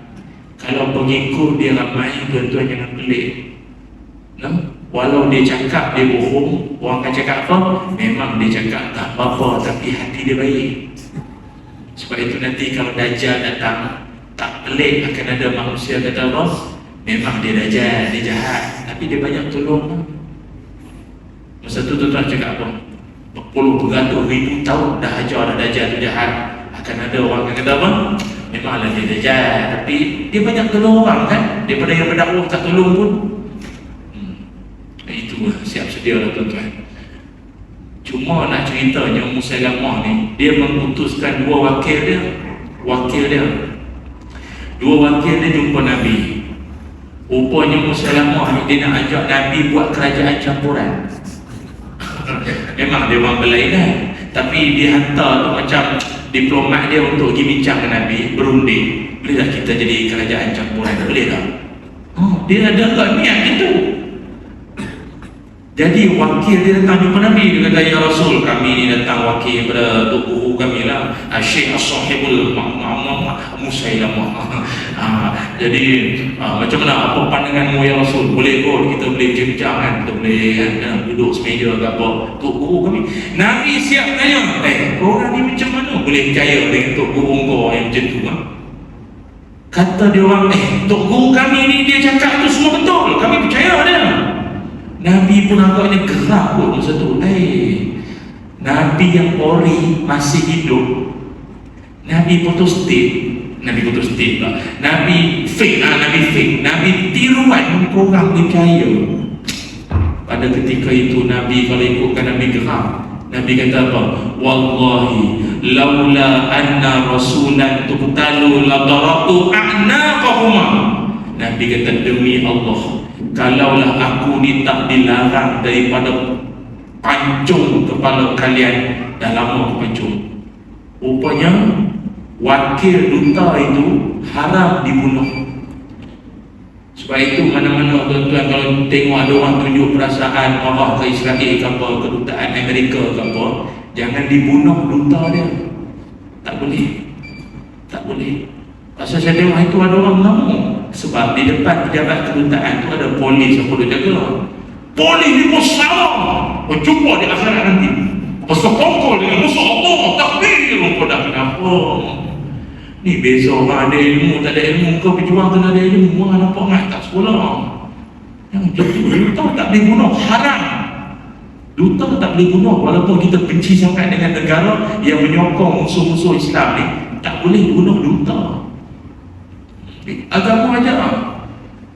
kalau pengikut dia ramai, tuan-tuan jangan pelik. Walau dia cakap dia bohong, orang akan cakap apa? Memang dia cakap tak apa-apa, tapi hati dia baik. Sebab itu nanti kalau Dajjal datang, tak pelik akan ada manusia kata apa? Memang dia Dajjal, dia jahat, tapi dia banyak tolong. Masa tu tuan-tuan cakap apa? Beratus ribu tahun dah ajar dah Dajjal tu jahat. Akan ada orang yang kata apa? Memanglah dia Dajjal, tapi dia banyak tolong orang kan? Daripada yang berdakwah tak tolong pun. Itu siap sedia lah tuan-tuan. Cuma nak ceritanya Musailamah ni, dia mengutuskan dua wakil dia. Dua wakil dia jumpa Nabi. Rupanya Musailamah ni dia nak ajak Nabi buat kerajaan campuran. Memang dia orang berlainan, tapi dia hantar tu macam diplomat dia untuk pergi bincang dengan Nabi, berunding. Boleh tak kita jadi kerajaan campuran? Boleh tak? Dia ada agak niat itu. Jadi wakil dia datang jumpa Nabi, dia kata, ya Rasul, kami ni datang wakil pada tok guru kami lah, Syekh As-Sahibul Musailamah. Jadi macam mana, apa pandanganmu ya Rasul? Boleh kot kita boleh bincang kan, kita boleh duduk semeja ke apa, tok guru kami. Nabi siap tanya, korang ni macam mana boleh percaya dengan tok guru kau yang macam tu? Kata dia orang, tok guru kami ni dia cakap tu semua betul, kami percaya dia. Nabi pun agaknya gerak pun masa tu. Nabi yang ori masih hidup, Nabi putus state lah. Nabi fake. Nabi tiruan korang percaya. Pada ketika itu Nabi, kalau ikutkan Nabi gerak. Nabi kata apa? Wallahi laula anna rasulan tuqtalu la daratu a'naqahuma. Nabi kata, demi Allah, kalaulah aku ni tak dilarang daripada pancung kepala kalian, dah lama aku pancung. Rupanya wakil duta itu haram dibunuh. Sebab itu mana-mana tuan-tuan kalau tengok ada orang tunjuk perasaan marah ke Israel ke apa, kedutaan Amerika ke apa, jangan dibunuh duta dia. Tak boleh. Pasal saya tengok itu ada orang mengamuk. Sebab di depan pejabat kedutaan tu ada polis yang perlu jaga. Polis ni pun salah. Jumpa di akhirat nanti bersekongkol dengan musuh Allah. Takbir. Kau dah kenapa? Ni beza orang ada ilmu tak ada ilmu. Kau berjuang kena ada ilmu. Orang nampak nak tak sekolah. Yang macam tu, duta tak boleh bunuh. Haram. Duta tak boleh bunuh. Walaupun kita benci sangat dengan negara yang menyokong musuh-musuh Islam ni, tak boleh bunuh duta. Agama ajar.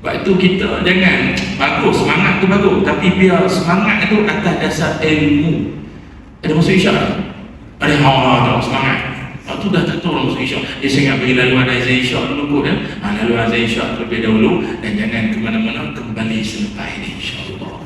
Sebab itu kita jangan, bagus, semangat tu bagus, tapi biar semangat tu atas dasar ilmu. Ada masuk isyak? Ada tak semangat. Lepas tu dah tak tahu orang masuk isyak. Dia sangat bagi laluan azan isyak dulu kot. Laluan azan isyak terlebih dahulu. Dan jangan ke mana-mana, kembali selepas ini insyaAllah.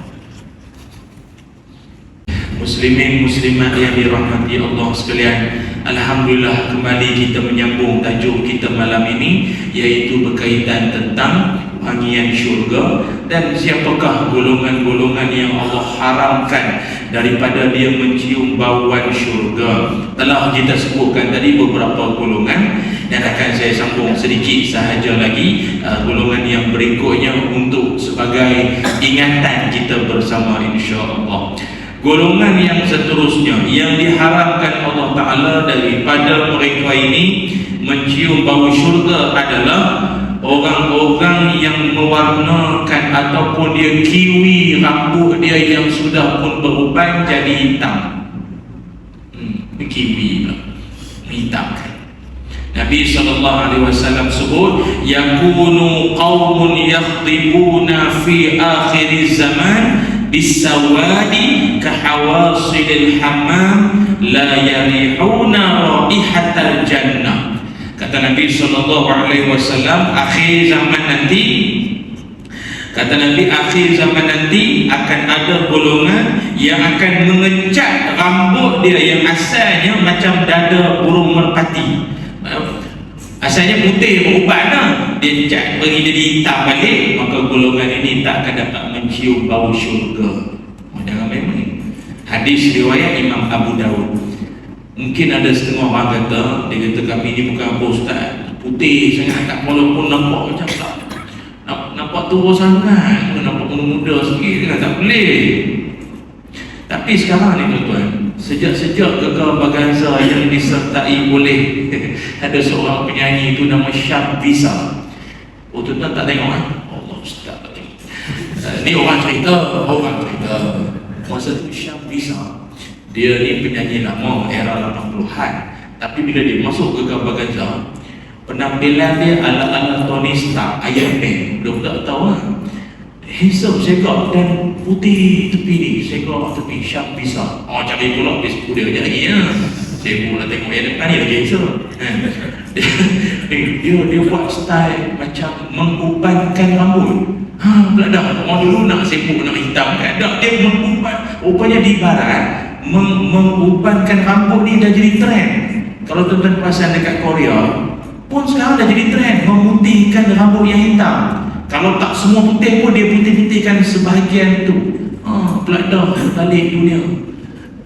Muslimin muslimat yang dirahmati Allah sekalian, alhamdulillah kembali kita menyambung tajuk kita malam ini, iaitu berkaitan tentang wangian syurga dan siapakah golongan-golongan yang Allah haramkan daripada dia mencium bauan syurga. Telah kita sebutkan tadi beberapa golongan dan akan saya sambung sedikit sahaja lagi golongan yang berikutnya untuk sebagai ingatan kita bersama insya-Allah. Golongan yang seterusnya yang diharamkan Allah Ta'ala daripada mereka ini mencium bau syurga adalah orang-orang yang mewarnakan ataupun dia kiwi rambut dia yang sudah pun beruban jadi hitam. Kiwi hitam. Nabi SAW sebut, yakunu qawmun yakhdibuna fi akhir zaman bisawadi kahawasilil hammam la yarihuna raihatal jannah. Kata Kata Nabi SAW, akhir zaman nanti, kata Nabi, akhir zaman nanti akan ada golongan yang akan mengecat rambut dia yang asalnya macam dada burung merpati. Asalnya putih berubat dah, dia cat bagi jadi hitam balik, maka golongan ini tak akan dapat mencium bau syurga. Jangan main-main. Hadis riwayat Imam Abu Dawud. Mungkin ada setengah orang kata, dia kata kami ni bukan apa ustaz, putih sangat, tak walaupun nampak macam tak nampak tua sangat, nampak muda sikit kan, tak boleh. Tapi sekarang ni tuan-tuan, sejak Kekal Baganza yang disertai oleh ada seorang penyanyi itu nama Syahbisa. Oh tuan-tuan tak tengok kan? Allah ustaz tak tengok. Ni orang cerita masa tu Syahbisa. Dia ni penyanyi lama era 80-an. Tapi bila dia masuk ke Kekal Baganza, penampilan dia ala-ala Tony Stark, Iron Man. Budak-budak tahu lah, handsome, segak dan putih tepi ni, segak tepi, Syahbisa. Oh cari pula Facebook dia lagi ya. Saya nak tengok yang depan ni lagi handsome. Dia buat style macam mengubankan rambut. Tak ada. Orang dulu nak sibuk nak hitam kan, tak, dia menguban. Rupanya di barat mengubankan rambut ni dah jadi trend. Kalau tuan-tuan perasan dekat Korea pun sekarang dah jadi trend memutihkan rambut yang hitam. Kalau tak semua putih pun dia putih-putihkan sebahagian tu. Pula dah balik dunia.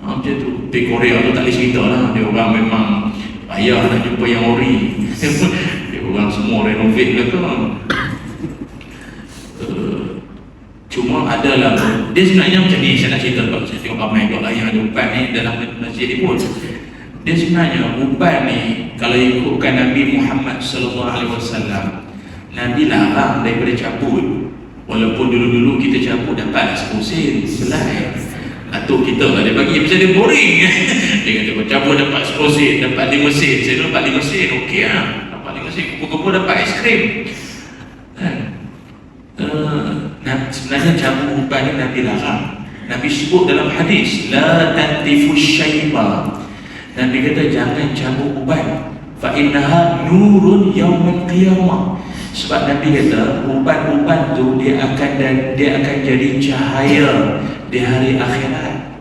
Macam tu. Di Korea tu tak boleh cerita lah. Dia orang memang payah nak jumpa yang ori. Dia orang semua renovate belakang. Cuma adalah dia sebenarnya macam ni, saya nak cerita sebab saya tengok ramai kat yang ada ubat ni dalam masjid ni pun. Dia sebenarnya ubat ni kalau ikutkan Nabi Muhammad SAW, Nabi larang daripada cabut. Walaupun dulu-dulu kita cabut dapat 10 sen selai. Atuk kita ada bagi macam dia boring. Dia kata kau cabut dapat 10 sen, dapat 5 sen. Saya dulu dapat 5 sen, okey lah. Dapat 5 sen, kumpul-kumpul dapat aiskrim. Sebenarnya cabut ubat ni Nabi larang. Nabi sebut dalam hadis, la tantifus syaiba. Nabi kata jangan cabut ubat, fa innaha nurun yaumil qiyamah. Sebab Nabi kata ubat-ubat tu dia akan jadi cahaya di hari akhirat.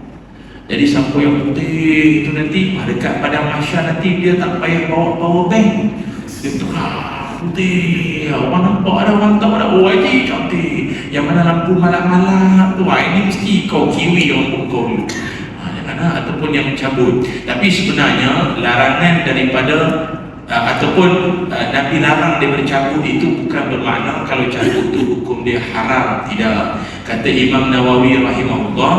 Jadi siapa yang putih itu nanti dekat padang mahsyar nanti dia tak payah bawa power bank. Dia terang putih, orang nampak ada, orang tahu ada, oh haji cantik. Yang mana lampu malap-malap tu, ini mesti kau kiwi orang pukul dulu. Ataupun yang cabut. Tapi sebenarnya larangan daripada ataupun Nabi larang daripada cabut itu bukan bermakna kalau cabut itu hukum dia haram. Tidak. Kata Imam Nawawi rahimahullah,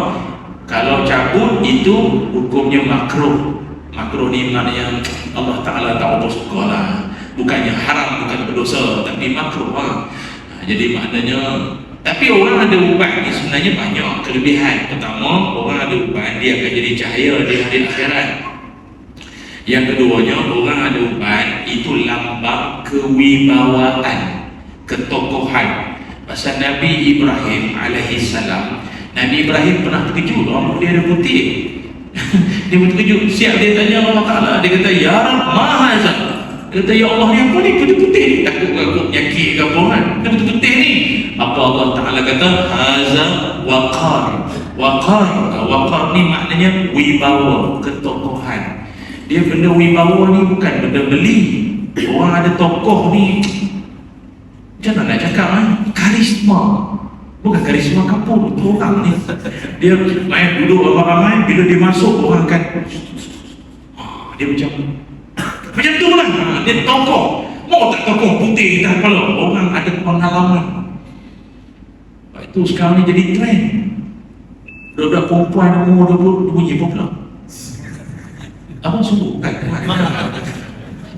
kalau cabut itu hukumnya makruh. Makruh ni maknanya Allah Ta'ala tak apa suka lah. Bukannya haram, bukan berdosa, tapi makruh. Jadi maknanya, tapi orang ada ubat ni sebenarnya banyak kelebihan. Pertama, orang ada ubat dia akan jadi cahaya di hari akhirat. Yang keduanya, orang ada ubat itu lambang kewibawaan, ketokohan. Pasal Nabi Ibrahim alaihissalam, Nabi Ibrahim pernah terkejut rambut dia ada putih. Dia terkejut, siap dia tanya Allah Ta'ala. Dia kata, ya Rab, mahazah. Dia kata, ya Allah, ni apa ni putih-putih ni? Takut nyakit ke apa kan? Dia putih-putih ni. Apa Allah Ta'ala kata? Haza waqar. Waqar ni maknanya wibawa, ketokohan. Dia benda wibawa ni bukan benda beli. Orang ada tokoh ni, macam mana nak cakap karisma. Bukan karisma kampung, itu orang ni. Dia main duduk ramai-ramai, bila dia masuk orang akan dia macam tu lah. Dia tokoh. Mau tak tokoh putih tak kepala, orang ada pengalaman. Lepas itu sekarang ni jadi trend. Budak-budak perempuan umur 20 bunyi apa pula? Abang sungguh kan?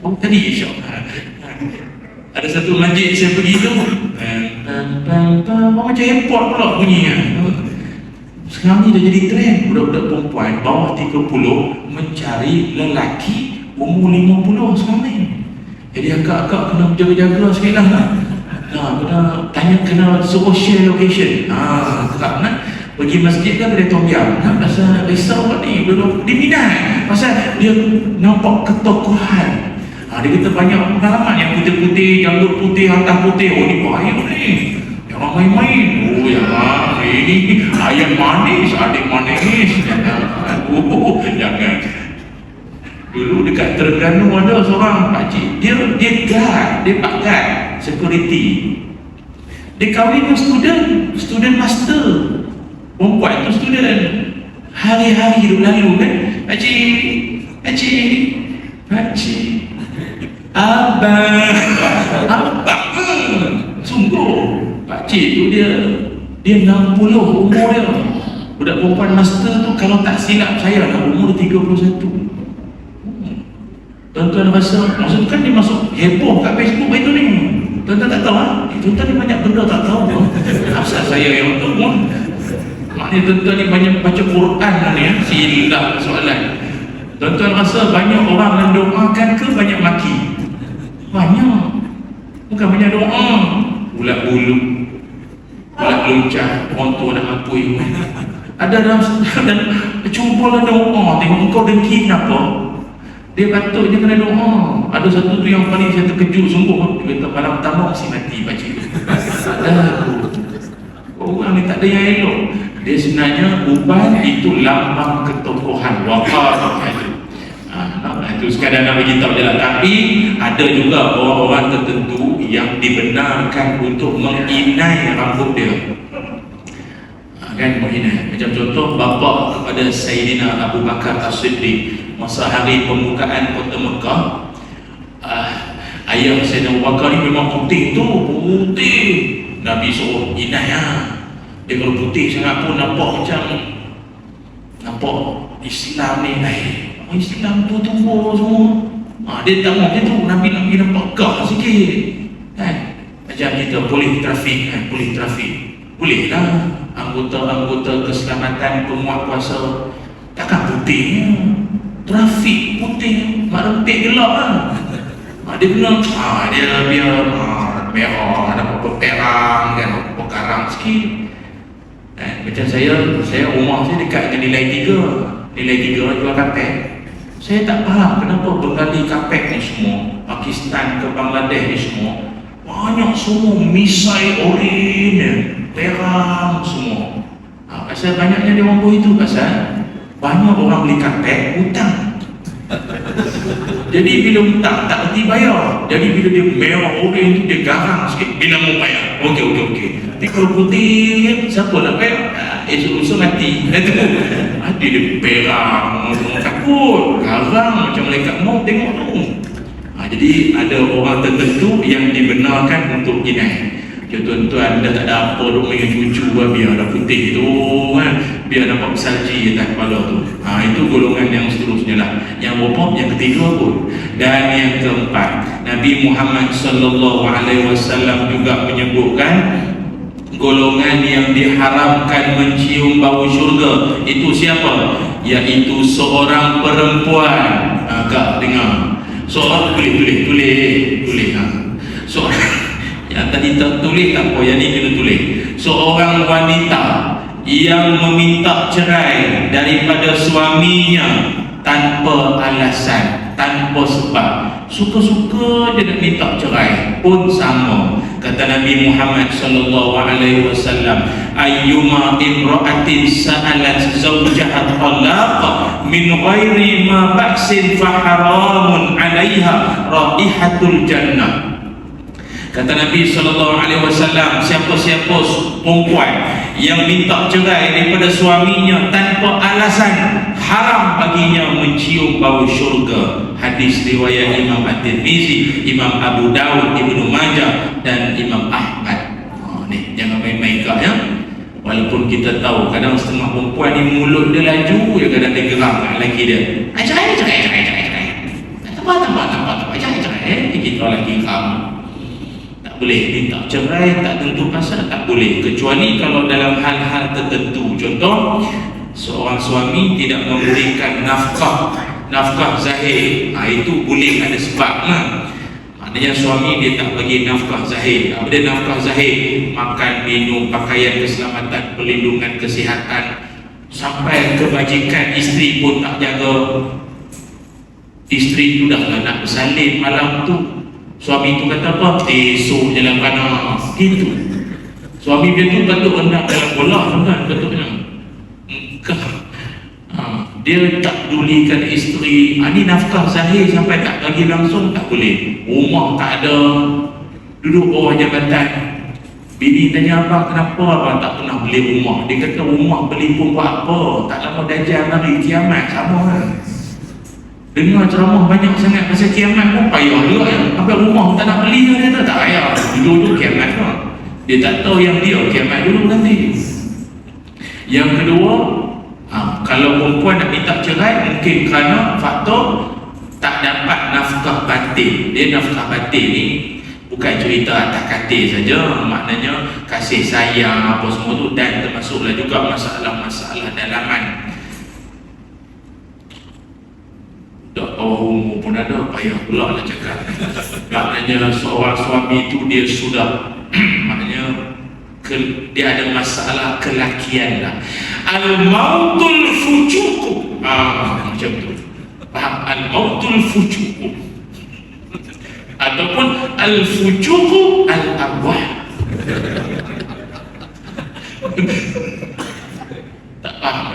Oh tadi insyaAllah ada satu masjid saya pergi tu, macam airport pula bunyinya. Sekarang ni dah jadi trend. Budak-budak perempuan bawah 30 mencari lelaki umur 50 sekarang ni. Jadi akak-akak kena berjaga-jaga sekali lah. Kena tanya, kena suruh share location. Kerap kan pergi masjid kan boleh tombiam. Pasal risau kat ni, belum diminat. Pasal dia nampak ketokohan. Dia kata banyak pengalaman yang putih-putih, janggut putih, hantar putih. Oh ni bahaya ni, jangan main-main. Oh jangan, ini ayam manis, adik manis. Jangan. Dulu dekat Terengganu ada seorang pakcik, dia pak guard, security. Dia kahwin dengan student master. Perempuan tu student. Hari-hari hidup lalu kan, pakcik, abang, sungguh pakcik tu dia 60 umur dia. Budak perempuan master tu kalau tak silap saya lah umur 31. Tuan-tuan rasa, maksud kan dia masuk heboh kat Facebook itu ni. Tuan-tuan tak tahu lah, tuan-tuan ni banyak benda tak tahu. Asal saya yang tahu. Maknanya tuan-tuan ni banyak baca Quran ni ya, silap soalan. Tuan-tuan rasa banyak orang yang doakan ke banyak maki? Banyak. Bukan banyak doa. Bulat bulu, bulat luncah, orang tua nak apui. Ada dalam cubalah doa, tengok engkau dengki kenapa? Dia patutnya kena doa. Ada satu tu yang paling saya terkejut sungguh. Dia kata malam pertama mesti mati pakcik tu. Orang ni tak ada yang elok. Dia sebenarnya ubat itu lambang ketokohan wakaf. Itu sekadar nak bagi tahu je lah. Tapi ada juga orang-orang tertentu yang dibenarkan untuk menginai rambut dia. Kan menginai. Macam contoh bapa kepada Sayyidina Abu Bakar As-Siddiq masa hari pembukaan kota Mekah. Ayah Sayyidina Abu Bakar ni memang putih tu, putih. Nabi suruh inai dia kalau putih sangat pun nampak Islam ni, Islam tu tumbuh semua. Dia tak mahu tu, Nabi nampak gah sikit kan. Macam kita polis trafik kan, polis trafik boleh lah anggota keselamatan penguat kuasa takkan putihnya. Trafik putih, mak rempit gelap lah. Dia kena dia biar merah, ada apa perang kan, apa karang sikit. Macam saya rumah saya dekat dengan nilai 3 jual kapek. Saya tak faham kenapa Bengali kapek ni semua, Pakistan ke Bangladesh ni semua banyak semua misai oren, perang semua. Pasal banyaknya dia orang buat itu, pasal banyak orang beli kapek hutang. Jadi bila hutang tak berhenti bayar. Jadi bila dia merah oren tu dia garang sikit, bila mau bayar. Okey. Tapi kalau putih siapa nak bayar? Esok-esok mati. Dia perang, takut, garang macam malaikat maut tengok tu. Jadi ada orang tertentu yang dibenarkan untuk inai. Tuan-tuan dah tak ada apa duk main cucu biar dah putih tu kan, biar nampak salji atas kepala tu. Itu golongan yang seterusnya lah. Yang berapa? Yang ketiga pun. Dan yang keempat, Nabi Muhammad sallallahu alaihi wasallam juga menyebutkan golongan yang diharamkan mencium bau syurga. Itu siapa? Iaitu seorang perempuan. Agak dengar. Seorang tulis. Seorang yang tadi tertulis tak apa, yang ni kena tulis. Seorang wanita yang meminta cerai daripada suaminya tanpa alasan, tanpa sebab, suka-suka dia nak minta cerai pun sama. Kata Nabi Muhammad sallallahu alaihi wasallam, ayyuma imra'atin sa'alat zawjaha talaq min ghairi ma ba'sin fa haramun 'alaiha raihatul jannah. Kata Nabi SAW, siapa-siapa perempuan yang minta cerai daripada suaminya tanpa alasan, haram baginya mencium bau syurga. Hadis riwayat Imam At-Tirmizi, Imam Abu Dawud, Ibnu Majah dan Imam Ahmad. Ni jangan main-main kak ya. Walaupun kita tahu kadang setengah perempuan ni mulut dia laju, dia kadang dia geram kat lelaki dia. Cerai. Tambah. Cerai. Kita lelaki kamu boleh minta cerai, tak tentu pasal tak boleh, kecuali kalau dalam hal-hal tertentu. Contoh, seorang suami tidak memberikan nafkah zahir, itu boleh ada sebabnya. Maknanya suami dia tak bagi nafkah zahir. Apa dia nafkah zahir? Makan, minum, pakaian keselamatan, perlindungan kesihatan, sampai kebajikan isteri pun tak jaga. isteri tu dah nak bersalin malam tu, suami tu kata apa? Esok jalan panas gitu. Suami dia tu patut rendah dalam bola kan, patutnya dia tak pedulikan isteri. Ni nafkah zahir sampai tak bagi langsung tak boleh. Rumah tak ada, duduk bawah jabatan. Bini tanya abang, kenapa abang tak pernah beli rumah? Dia kata rumah beli pun buat apa? Tak lama dajjal hari kiamat sama kan. Dengar ceramah banyak sangat pasal kiamat pun payah juga ya. Sampai rumah tak nak beli, dia kata tak payah, duduk kiamat kan. Dia tak tahu yang dia kiamat dulu nanti. Yang kedua, kalau perempuan nak minta cerai mungkin kerana faktor tak dapat nafkah batin. Dia nafkah batin ni bukan cerita atas katil saja, maknanya kasih sayang apa semua tu, dan termasuklah juga masalah-masalah dalaman. Tak bawah umur pun ada, payah pula nak cakap. Maknanya seorang suami tu dia sudah maknanya dia ada masalah kelakian lah. Al-mautul fujuku, macam tu, faham? Al-mautul fujuku ataupun al-fujuku al-arwah. Tak faham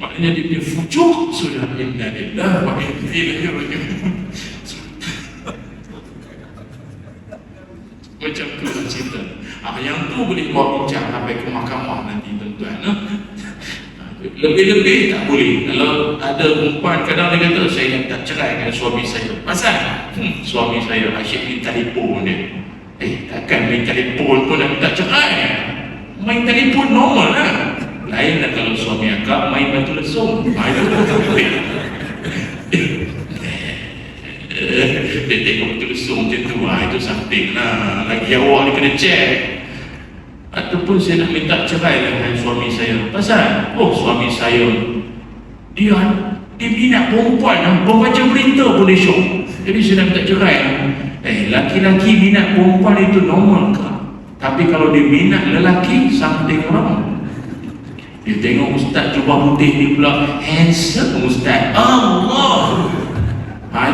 maknanya dia punya fujuk sudah inna lillahi wa inna ilaihi raji'un. Macam tu lah cerita. Yang tu boleh bawa bincang sampai ke mahkamah nanti tuan-tuan. Lebih-lebih tak boleh. Kalau ada perempuan kadang dia kata saya nak tak cerai dengan suami saya. Pasal suami saya asyik main telefon dia. Takkan main telefon pun nak minta cerai. Main telefon normal lah. Lain lah kalau suami akak main batu lesung. Itu lebih. Dia tengok batu lesung macam tu, itu something lah. Lagi awak ni kena check. Ataupun saya nak minta cerai dengan suami saya. Pasal suami saya dia minat perempuan, pembaca berita pun dia syok. Jadi saya nak minta cerai. Laki-laki minat perempuan itu normal ke? Tapi kalau dia minat lelaki, something wrong. Dia tengok ustaz jubah putih ni pula handsome ustaz, Allah.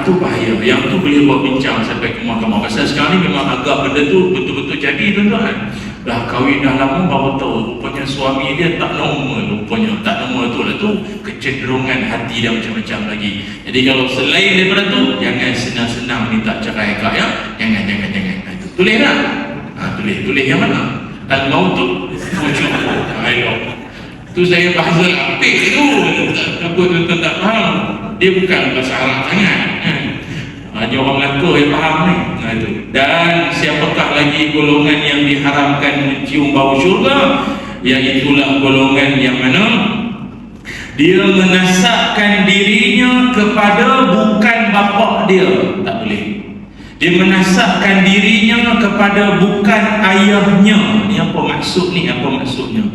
Itu bahaya. Yang tu boleh buat bincang sampai ke mahkamah. Pasal sekarang ni memang agak benda tu betul-betul jadi tuan-tuan. Dah kahwin dah lama baru tahu rupanya suami dia tak normal. Rupanya tak normal tu lah tu kecenderungan hati dia macam-macam lagi. Jadi kalau selain daripada tu, jangan senang-senang minta cerai kak ya. Jangan. Itu tulis tak? Tulis yang mana? Al-mautu fujuh. Tu saya bahasa apik tu. Apa tuan-tuan tak faham? Dia bukan bahasa Arab sangat. Hanya orang Melaka yang faham ni. Dan siapakah lagi golongan yang diharamkan mencium bau syurga? Iaitulah golongan yang mana dia menasabkan dirinya kepada bukan bapa dia. Tak boleh. Dia menasabkan dirinya kepada bukan ayahnya. Ni apa maksud ni? Apa maksudnya?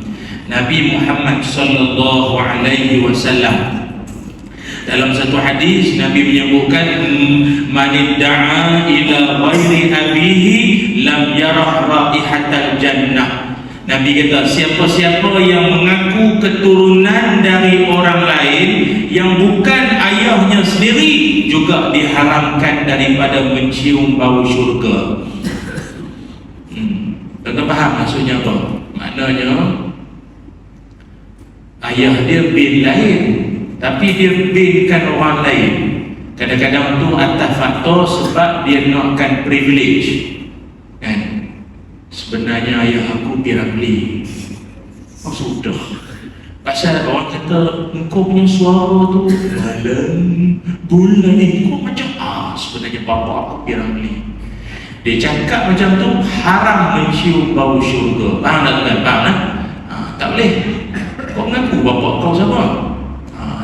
Nabi Muhammad sallallahu alaihi wasallam dalam satu hadis Nabi menyebutkan man idda'a ila ghairi abihi lam yarah raihatal jannah. Nabi kata siapa-siapa yang mengaku keturunan dari orang lain yang bukan ayahnya sendiri juga diharamkan daripada mencium bau syurga. Tuan-tuan faham maksudnya apa? Maknanya ayah dia bin lain, tapi dia binkan orang lain. Kadang-kadang tu atas faktor sebab dia nakkan privilege kan. Sebenarnya ayah aku dia Ramli. Sudah. Pasal orang kata engkau punya suara tu malam bulan ni kau macam sebenarnya bapa aku dia Ramli. Dia cakap macam tu haram mencium bau syurga. Faham tak tuan? Faham tak? Tak boleh. Kau mengaku bapa kau siapa?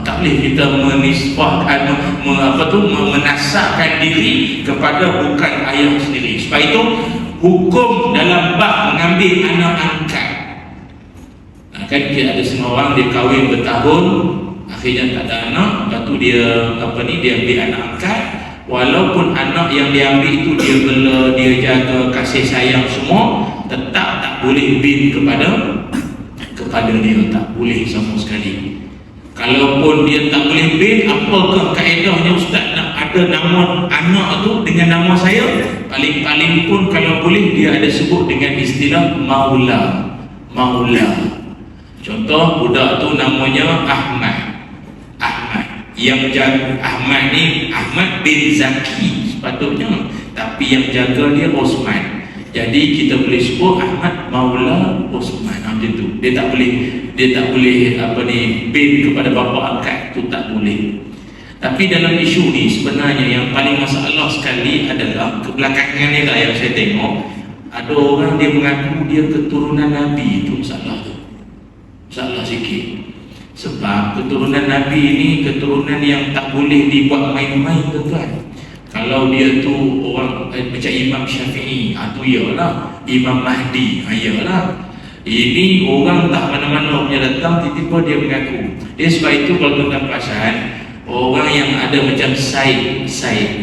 Tak boleh kita menisbahkan menasabkan diri kepada bukan ayah sendiri. Sebab itu hukum dalam bab mengambil anak angkat. Kan dia ada setengah orang dia kahwin bertahun, akhirnya tak ada anak, lepas tu dia dia ambil anak angkat. Walaupun anak yang dia ambil itu dia bela, dia jaga, kasih sayang semua, tetap tak boleh bin kepada kepada dia, tak boleh sama sekali. Kalaupun dia tak boleh bin, apakah kaedahnya ustaz nak ada nama anak tu dengan nama saya? Paling-paling pun kalau boleh dia ada sebut dengan istilah maula. Maula. Contoh budak tu namanya Ahmad. Ahmad. Yang jaga Ahmad ni Ahmad bin Zaki sepatutnya, tapi yang jaga dia Osman. Jadi kita boleh sebut Ahmad Maula Osman. Macam tu. Dia tak boleh apa ni bin kepada bapa angkat, tu tak boleh. Tapi dalam isu ni sebenarnya yang paling masalah sekali adalah kebelakangan ni lah yang saya tengok. Ada orang dia mengaku dia keturunan Nabi, itu masalah tu. Masalah sikit. Sebab keturunan Nabi ni keturunan yang tak boleh dibuat main-main, tuan-tuan. Kalau dia tu orang macam Imam Syafi'i, tu iyalah. Imam Mahdi, iyalah. Ini orang tak mana-mana punya datang, tiba-tiba dia mengaku. Dia sebab itu kalau tuan-tuan perasan, orang yang ada macam Said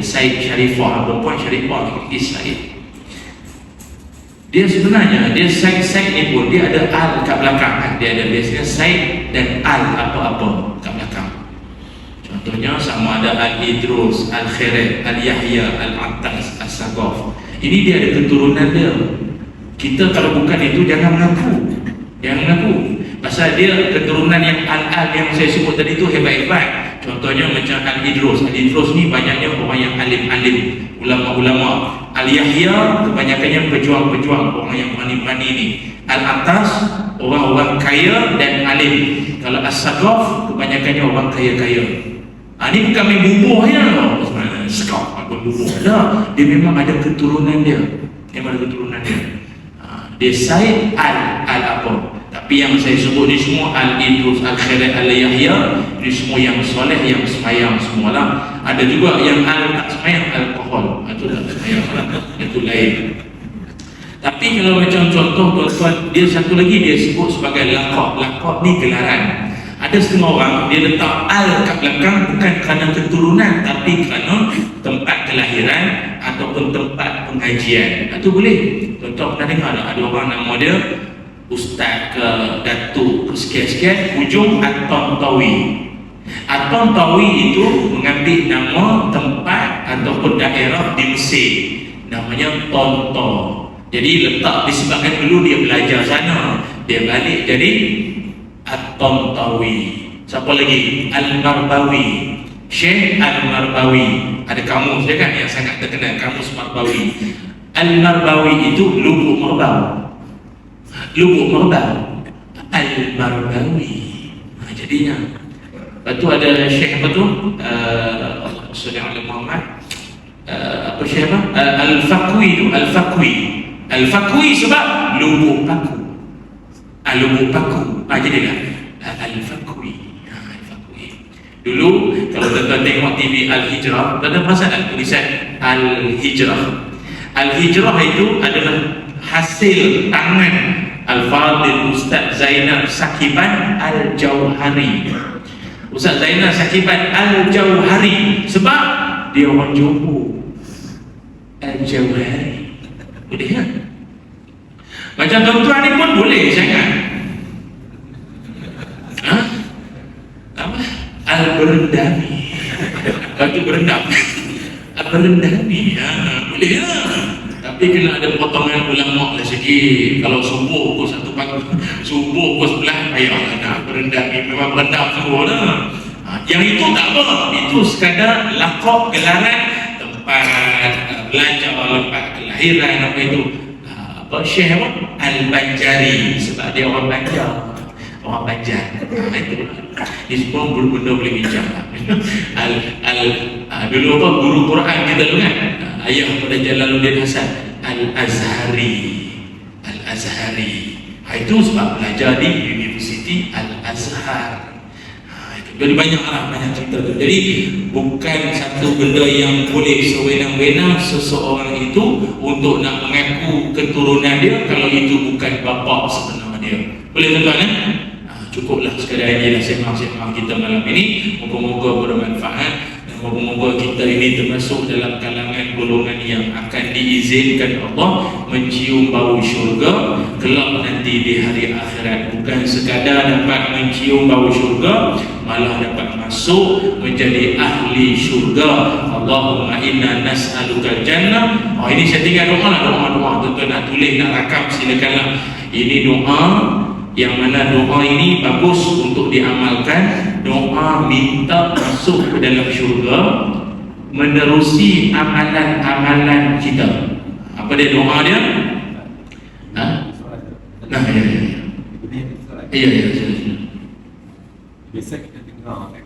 Sharifah, perempuan Sharifah, Said. Dia sebenarnya, dia Said ni pun, dia ada al kat belakang. Dia ada biasanya Said dan al apa-apa kat belakang. Contohnya sama ada Al-Idrus, Al-Khirat, Al-Yahya, Al-Attas, Al-Sagaf. Ini dia ada keturunan dia. Kita kalau bukan itu jangan mengaku. Jangan mengaku. Pasal dia keturunan yang al-al yang saya sebut tadi tu hebat-hebat. Contohnya macam Al-Idrus. Al-Idrus ni banyaknya orang yang alim-alim, ulama-ulama. Al-Yahya kebanyakannya pejuang-pejuang, orang yang berani-berani ni. Al-Attas orang-orang kaya dan alim. Kalau As-Sagaf kebanyakannya orang kaya-kaya. Ini bukan main bubuhnya Sagaf apa bubuh lah. Dia memang ada keturunan dia. Memang ada keturunan dia. Dia Said al-apa. Tapi yang saya sebut ni semua Al-Idrus, Al-Khirat, Al-Yahya, ini semua yang soleh, yang semayang semualah. Ada juga yang tak semayang, alkohol. Itu tak semayang lah. Itu lain. Tapi kalau macam contoh tuan-tuan, dia satu lagi dia sebut sebagai laqab. Laqab ni gelaran. Ada setengah orang dia letak al kat belakang bukan kerana keturunan, tapi kerana tempat kelahiran ataupun tempat pengajian. Itu boleh. Contoh pernah dengar tak? Ada orang nama dia Ustaz ke Datuk ke sekian-sekian, ujung At-Tantawi. At-Tantawi itu mengambil nama tempat ataupun daerah di Mesir, namanya Tonto. Jadi letak disebabkan dulu dia belajar sana, dia balik jadi At-Tantawi. Siapa lagi? Al-Marbawi, Syekh Al-Marbawi. Ada kamus dia kan yang sangat terkenal, kamus Marbawi. Al-Marbawi itu Lubuk Merbau. Lubuk Merbau, Al-Marbawi. Jadinya. Lepas tu ada Syekh apa tu? Sallallahu Muhammad. Apa Syekh apa? Al-Faqwi tu, Al-Faqwi. Al-Faqwi sebab Lubuk Paku. Lubuk Paku. Jadilah Al-Faqwi. Al-Faqwi. Dulu kalau tuan-tuan tengok TV Al-Hijrah, tuan-tuan perasan tak tulisan Al-Hijrah? Al-Hijrah itu adalah hasil tangan Al-Fadhil Ustaz Zainal Sakiban Al-Jauhari. Ustaz Zainal Sakiban Al-Jauhari sebab dia orang Johor. Al-Jauhari. Boleh kan? Macam tuan-tuan ni pun boleh sangat. Apa? Al-Berendami. Batu berendam. Al-Berendami. Boleh lah. Tapi kena ada potongan ulama lah sikit. Kalau subuh pukul 1 pagi, subuh pukul 11, payahlah nak berendam. Memang berendam semua lah. Yang itu tak apa. Itu sekadar laqab, gelaran, tempat belajar, tempat kelahiran, apa itu. Apa Syekh apa? Al-Banjari. Sebab dia orang Banjar. Orang Banjar. Itu. Ini semua benda boleh bincang. Dulu apa? Guru Quran kita dulu kan? Ayah pada Jalaluddin Hasan. Al-Azhari. Al-Azhari. Itu sebab belajar di Universiti Al-Azhar. Jadi banyak cerita tu. Jadi bukan satu benda yang boleh sewenang-wenang seseorang itu untuk nak mengaku keturunan dia kalau itu bukan bapa sebenar dia. Boleh tuan-tuan kan? Cukuplah sekadar inilah sembang-sembang kita malam ini. Moga-moga bermanfaat. Moga-moga kita ini termasuk dalam kalangan golongan yang akan diizinkan Allah mencium bau syurga kelak nanti nanti di hari akhirat. Bukan sekadar dapat mencium bau syurga, malah dapat masuk menjadi ahli syurga. Allahumma inna nas'aluka jannah. Ini saya tinggal doa lah, doa-doa. Tuan-tuan nak tulis, nak rakam, silakanlah. Ini doa yang mana doa ini bagus untuk diamalkan. Doa minta masuk ke dalam syurga menerusi amalan-amalan kita. Apa dia doa dia? Nah, ya. Biasa kita dengar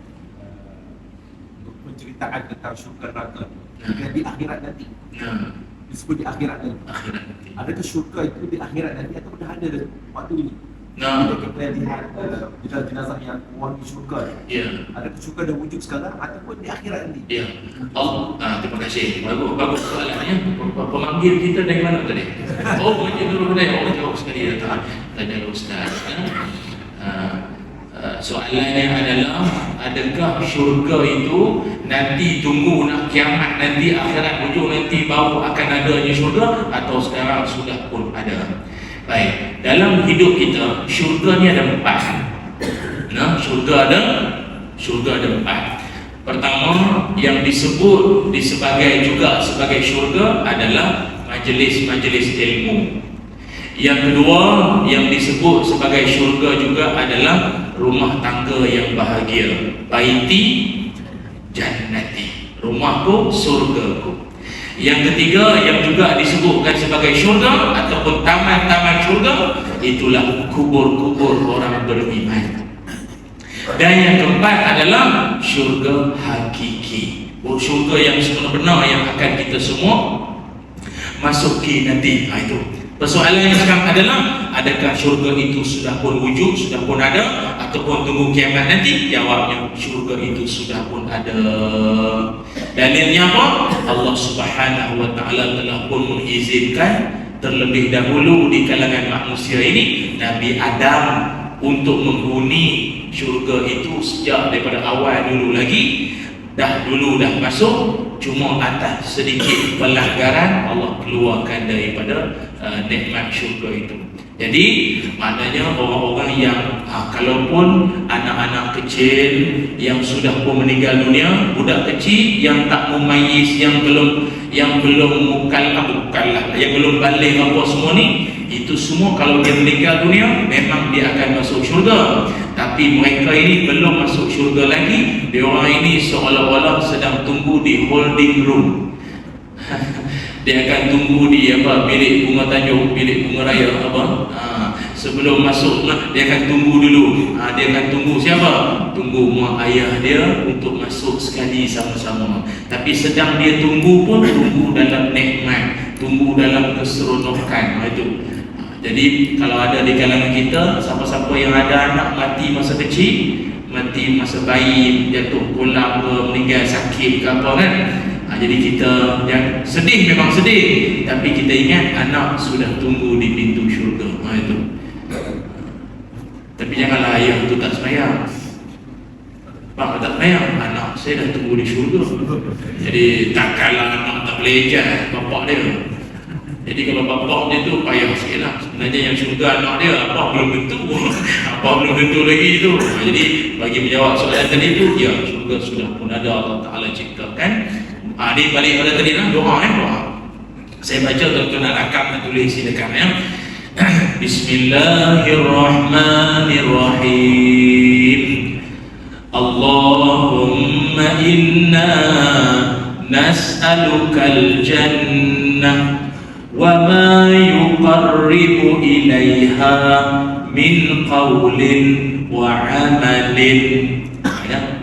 penceritaan tentang syurga neraka di akhirat nanti. Disebut di akhirat nanti. Adakah syurga itu di akhirat nanti atau dah ada waktu ini? Bila kita lihat jenazah yang wangi syurga, adakah syurga dah wujud sekarang ataupun di akhirat nanti? Ya. Terima kasih. Bagus soalannya. Pemanggil kita dari mana tadi? Macam dulu dah. Jawab sekali datang. Tanya Ustaz. Soalannya adalah, adakah syurga itu nanti tunggu nak kiamat nanti, akhirat wujud nanti baru akan adanya syurga, atau sekarang sudah pun ada? Baik, dalam hidup kita syurga ni ada 4. Syurga ada 4. Pertama yang disebut juga sebagai syurga adalah majlis-majlis ilmu. Yang kedua yang disebut sebagai syurga juga adalah rumah tangga yang bahagia. Baiti jannati, rumahku, surgaku. Yang ketiga yang juga disebutkan sebagai syurga ataupun taman-taman syurga, itulah kubur-kubur orang beriman. Dan yang keempat adalah syurga hakiki, syurga yang sebenar-benar yang akan kita semua masuki nanti. Itu persoalannya sekarang adalah, adakah syurga itu sudah pun wujud, sudah pun ada, ataupun tunggu kiamat nanti? Jawabnya, syurga itu sudah pun ada. Dalilnya apa? Allah Subhanahu wa ta'ala telah pun mengizinkan terlebih dahulu di kalangan manusia ini, Nabi Adam untuk menghuni syurga itu sejak daripada awal dulu lagi. Dah masuk, cuma atas sedikit pelanggaran Allah keluarkan daripada nikmat syurga itu. Jadi maknanya orang-orang yang kalaupun anak-anak kecil yang sudah pun meninggal dunia, budak kecil yang tak mumayyiz, yang belum mukallaf, yang belum balik apa semua ni, itu semua kalau dia meninggal dunia memang dia akan masuk syurga. Tapi mereka ini belum masuk syurga lagi. Dia orang ini seolah-olah sedang tunggu di holding room. Dia akan tunggu di bilik bunga tajuk, bilik bunga raya sebelum masuk dia akan tunggu dulu. Dia akan tunggu siapa? Tunggu mak ayah dia untuk masuk sekali sama-sama. Tapi sedang dia tunggu pun tunggu dalam nikmat, tunggu dalam keseronokan. Itu. Jadi kalau ada di kalangan kita siapa-siapa yang ada anak mati masa kecil, mati masa bayi, jatuh kolam ke, meninggal sakit ke apa kan, jadi kita yang sedih, memang sedih, tapi kita ingat anak sudah tunggu di pintu syurga. Itu. Tapi janganlah ayah tu tak semayang, bang tak semayang, anak saya dah tunggu di syurga. Jadi tak kalah anak tak belajar bapak dia. Jadi kalau bapak dia tu payah sikit lah. Sebenarnya yang syurga anak dia, apa belum tentu. Apa belum tentu lagi tu. Jadi bagi menjawab soalan tadi tu, ya syurga sudah pun ada, Allah Ta'ala ciptakan. Ni balik pada tadi lah, doa doa. Saya baca, tuan-tuan nak rakam, nak tulis, silakan ya. Bismillahirrahmanirrahim. Allahumma inna nas'alukal jannah wa ma yuqarribu ilaiha min qawlin wa amalin.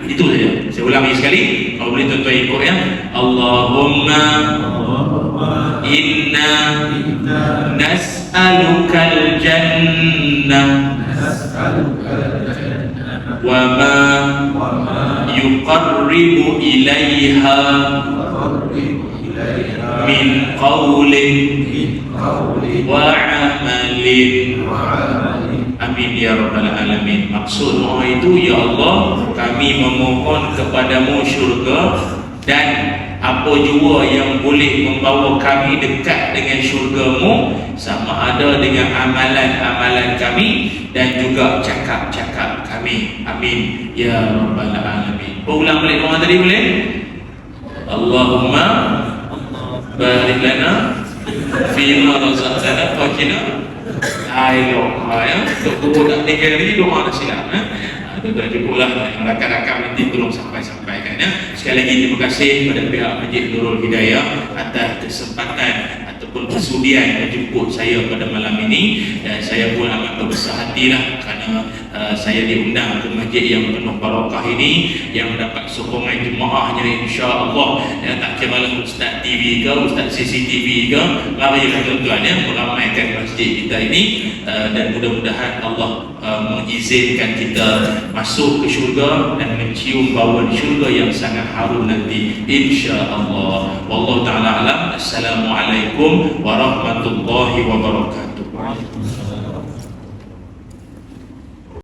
Itu saja. Saya ulangi sekali, kalau boleh tuan-tuan ikut ya. Allahumma inna nas'alukal jannah wa ma yuqarribu ilaiha min qawlin wa amalin. Amin ya rabbal alamin. Maksud doa itu, ya Allah, kami memohon kepadamu syurga dan apa jua yang boleh membawa kami dekat dengan syurga-Mu, sama ada dengan amalan-amalan kami dan juga cakap-cakap kami. Amin ya rabbal alamin. Ulang balik doa tadi boleh? Allahumma barik lana fima razaqtana wa qina adzabannar. Ya, untuk tak negeri doa silap. Sudah cukuplah, rakan-rakan nanti tolong sampaikan ya. Sekali lagi terima kasih kepada pihak Masjid Nurul Hidayah atas kesempatan ataupun kesudian menjemput saya pada malam ini, dan saya pun amat berbesar hatilah kerana saya diundang ke masjid yang penuh barakah ini, yang mendapat sokongan jemaahnya insya-Allah. Ya, tak kira lah Ustaz TV ke Ustaz CCTV ke, marilah tuan-tuan ya meramaikan masjid kita ini, dan mudah-mudahan Allah mengizinkan kita masuk ke syurga dan mencium bauan syurga yang sangat harum nanti insya-Allah. Wallahu taala alam. Assalamualaikum warahmatullahi wabarakatuh.